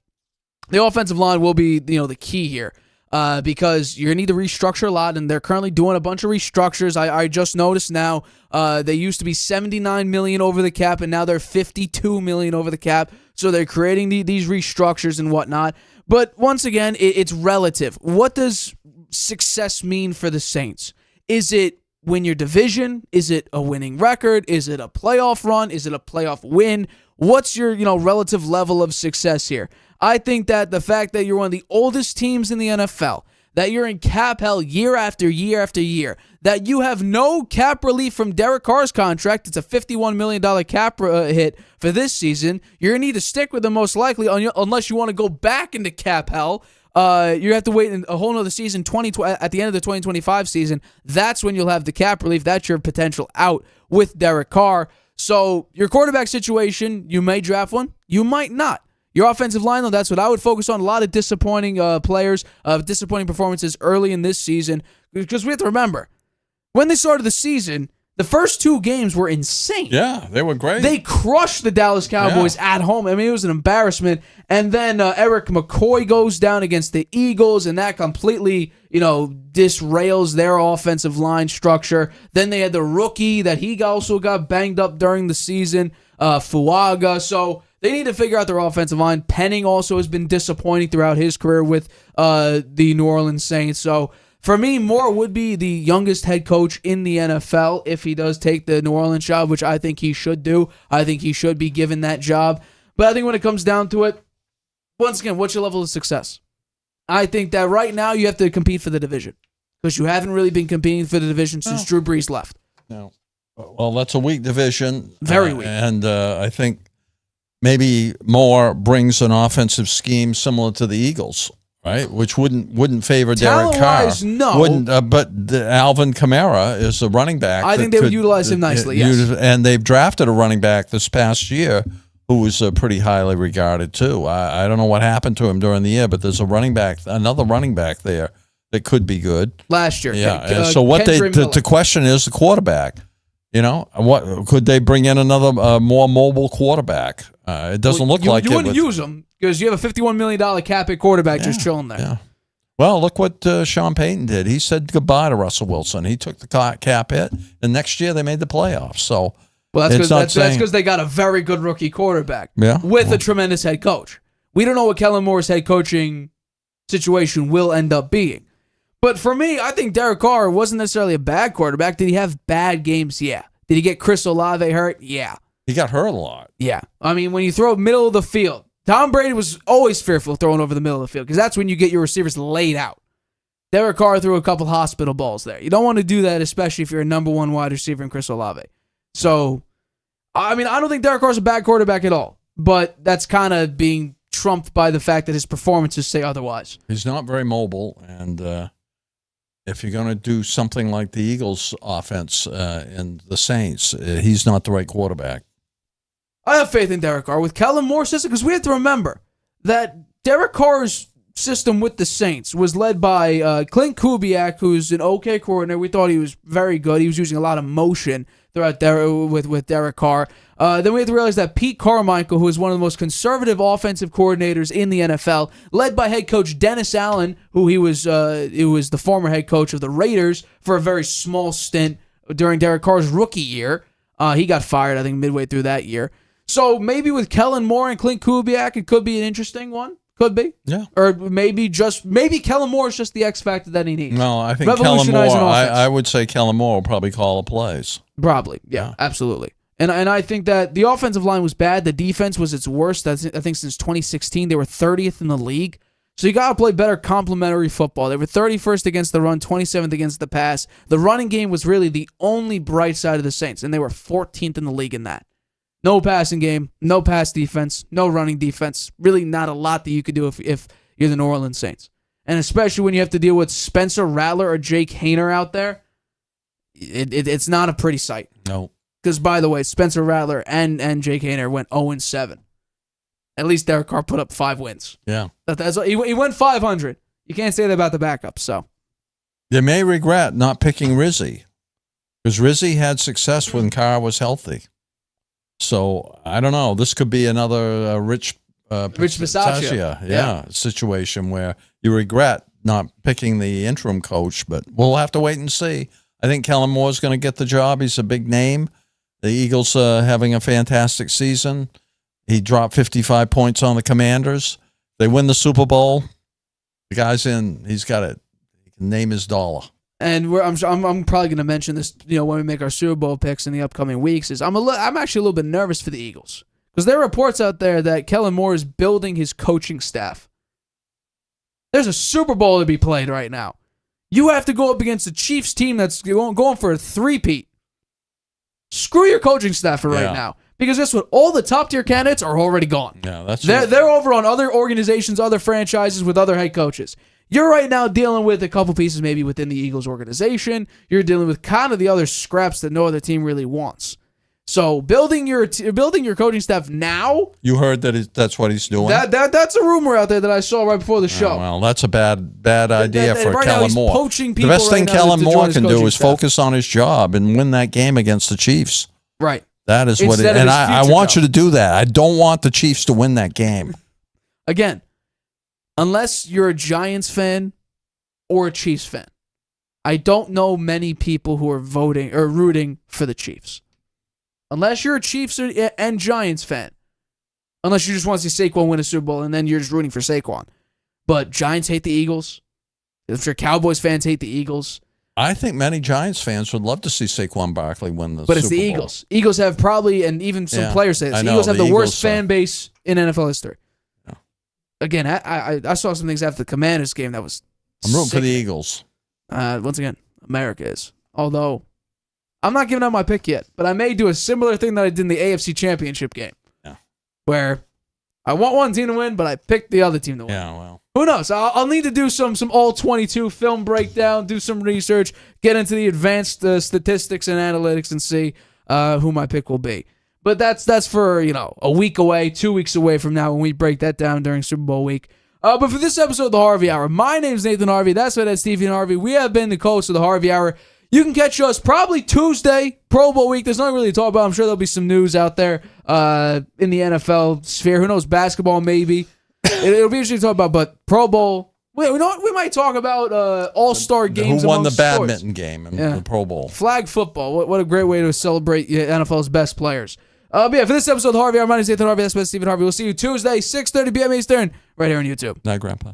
S1: the offensive line will be, the key here. Because you're going to need to restructure a lot, and they're currently doing a bunch of restructures. I just noticed now they used to be $79 million over the cap, and now they're $52 million over the cap. So they're creating these restructures and whatnot. But once again, it's relative. What does success mean for the Saints? Is it win your division? Is it a winning record? Is it a playoff run? Is it a playoff win? What's your, relative level of success here? I think that the fact that you're one of the oldest teams in the NFL, that you're in cap hell year after year after year, that you have no cap relief from Derek Carr's contract. It's a $51 million cap hit for this season. You're going to need to stick with him most likely unless you want to go back into cap hell. You have to wait a whole nother season, at the end of the 2025 season. That's when you'll have the cap relief. That's your potential out with Derek Carr. So your quarterback situation, you may draft one. You might not. Your offensive line, though, that's what I would focus on. A lot of disappointing players, disappointing performances early in this season. Because we have to remember, when they started the season, the first 2 games were insane.
S2: Yeah, they were great.
S1: They crushed the Dallas Cowboys at home. I mean, it was an embarrassment. And then Eric McCoy goes down against the Eagles, and that completely, disrails their offensive line structure. Then they had the rookie that he also got banged up during the season, Fuaga. So they need to figure out their offensive line. Penning also has been disappointing throughout his career with the New Orleans Saints. So for me, Moore would be the youngest head coach in the NFL if he does take the New Orleans job, which I think he should do. I think he should be given that job. But I think when it comes down to it, once again, what's your level of success? I think that right now you have to compete for the division because you haven't really been competing for the division since Drew Brees left.
S2: No. Well, that's a weak division.
S1: Very weak.
S2: And I think maybe Moore brings an offensive scheme similar to the Eagles, right? Which wouldn't favor Derek Carr.
S1: Talent-wise, no.
S2: Wouldn't, but Alvin Kamara is a running back.
S1: I think they would utilize him nicely, yes.
S2: And they've drafted a running back this past year who was pretty highly regarded too. I don't know what happened to him during the year, but there's another running back there that could be good.
S1: Last year.
S2: Yeah. So what the question is the quarterback. What could they bring in another more mobile quarterback? It doesn't look like
S1: you wouldn't use him because you have a $51 million cap hit quarterback just chilling there.
S2: Yeah. Well, look what Sean Payton did. He said goodbye to Russell Wilson. He took the cap hit, and next year they made the playoffs. So,
S1: that's because they got a very good rookie quarterback with a tremendous head coach. We don't know what Kellen Moore's head coaching situation will end up being. But for me, I think Derek Carr wasn't necessarily a bad quarterback. Did he have bad games? Yeah. Did he get Chris Olave hurt? Yeah.
S2: He got hurt a lot.
S1: Yeah. I mean, when you throw middle of the field, Tom Brady was always fearful of throwing over the middle of the field because that's when you get your receivers laid out. Derek Carr threw a couple hospital balls there. You don't want to do that, especially if you're a number 1 wide receiver in Chris Olave. So, I mean, I don't think Derek Carr's a bad quarterback at all, but that's kind of being trumped by the fact that his performances say otherwise.
S2: He's not very mobile, and if you're going to do something like the Eagles' offense and the Saints, he's not the right quarterback.
S1: I have faith in Derek Carr. With Kellen Moore's system, because we have to remember that Derek Carr's system with the Saints was led by Clint Kubiak, who's an okay coordinator. We thought he was very good. He was using a lot of motion throughout with Derek Carr. Then we have to realize that Pete Carmichael, who is one of the most conservative offensive coordinators in the NFL, led by head coach Dennis Allen, who he was the former head coach of the Raiders for a very small stint during Derek Carr's rookie year. He got fired, I think, midway through that year. So maybe with Kellen Moore and Clint Kubiak, it could be an interesting one. Could be.
S2: Yeah.
S1: Or maybe Kellen Moore is just the X factor that he needs.
S2: No, I think Kellen Moore, I would say Kellen Moore will probably call the plays.
S1: Probably. Yeah. Absolutely. And I think that the offensive line was bad. The defense was its worst. I think since 2016, they were 30th in the league. So you got to play better complementary football. They were 31st against the run, 27th against the pass. The running game was really the only bright side of the Saints, and they were 14th in the league in that. No passing game, no pass defense, no running defense. Really not a lot that you could do if you're the New Orleans Saints. And especially when you have to deal with Spencer Rattler or Jake Haener out there, it's not a pretty sight.
S2: No.
S1: Because, by the way, Spencer Rattler and Jake Haener went 0-7. At least Derek Carr put up 5 wins.
S2: Yeah.
S1: He went 500. You can't say that about the backup, so.
S2: They may regret not picking Rizzi. Because Rizzi had success when Carr was healthy. So, I don't know. This could be another Rich Bisaccia situation where you regret not picking the interim coach, but we'll have to wait and see. I think Kellen Moore's going to get the job. He's a big name. The Eagles having a fantastic season. He dropped 55 points on the Commanders. They win the Super Bowl. The guy's in. He's got it. He can name his dollar.
S1: and I'm probably going to mention this, when we make our Super Bowl picks in the upcoming weeks, is I'm actually a little bit nervous for the Eagles because there are reports out there that Kellen Moore is building his coaching staff. There's a Super Bowl to be played right now. You have to go up against a Chiefs team that's going for a three-peat. Screw your coaching staff for right now. Because guess what? All the top-tier candidates are already gone.
S2: Yeah,
S1: they're over on other organizations, other franchises with other head coaches. You're right now dealing with a couple pieces maybe within the Eagles organization. You're dealing with kind of the other scraps that no other team really wants. So building your coaching staff now.
S2: You heard that's what he's doing.
S1: That's a rumor out there that I saw right before the show.
S2: Well, that's a bad idea for
S1: right
S2: Kellen Moore.
S1: Poaching
S2: The
S1: people
S2: best thing
S1: right now
S2: Kellen
S1: to
S2: Moore
S1: join
S2: can
S1: his
S2: do
S1: coaching
S2: is
S1: staff.
S2: focus on his job and win that game against the Chiefs.
S1: Right.
S2: That is what it.
S1: Instead of
S2: And
S1: his
S2: I
S1: future
S2: want you
S1: job.
S2: to do that. I don't want the Chiefs to win that game.
S1: Again, unless you're a Giants fan or a Chiefs fan, I don't know many people who are voting or rooting for the Chiefs. Unless you're a Chiefs and Giants fan. Unless you just want to see Saquon win a Super Bowl and then you're just rooting for Saquon. But Giants hate the Eagles. I'm sure Cowboys fans hate the Eagles.
S2: I think many Giants fans would love to see Saquon Barkley win the Super Bowl.
S1: But it's the Eagles. Eagles have probably, and even some players say this,
S2: I know,
S1: Eagles have the worst
S2: Eagles,
S1: fan base in NFL history.
S2: Yeah.
S1: Again, I saw some things after the Commanders game that was
S2: I'm rooting for the
S1: sickening.
S2: Eagles.
S1: Once again, America is. Although, I'm not giving out my pick yet, but I may do a similar thing that I did in the AFC Championship game.
S2: Yeah.
S1: Where I want one team to win, but I picked the other team to win.
S2: Yeah, well.
S1: Who knows? I'll need to do some all-22 film breakdown, do some research, get into the advanced statistics and analytics and see who my pick will be. But that's for, a week away, 2 weeks away from now when we break that down during Super Bowl week. But for this episode of the Harvey Hour, my name's Nathan Harvey. That's my dad, Stephen Harvey. We have been the hosts of the Harvey Hour. You can catch us probably Tuesday, Pro Bowl week. There's nothing really to talk about. I'm sure there'll be some news out there in the NFL sphere. Who knows? Basketball, maybe. It'll be interesting to talk about, but Pro Bowl, we might talk about all-star games.
S2: Who won the
S1: amongst sports.
S2: badminton game in the Pro Bowl?
S1: Flag football. What a great way to celebrate NFL's best players. But yeah, for this episode of the Harvey Hour, my name is Nathan Harvey. That's Stephen Harvey. We'll see you Tuesday, 6:30 p.m. Eastern, right here on YouTube.
S2: Night, Grandpa.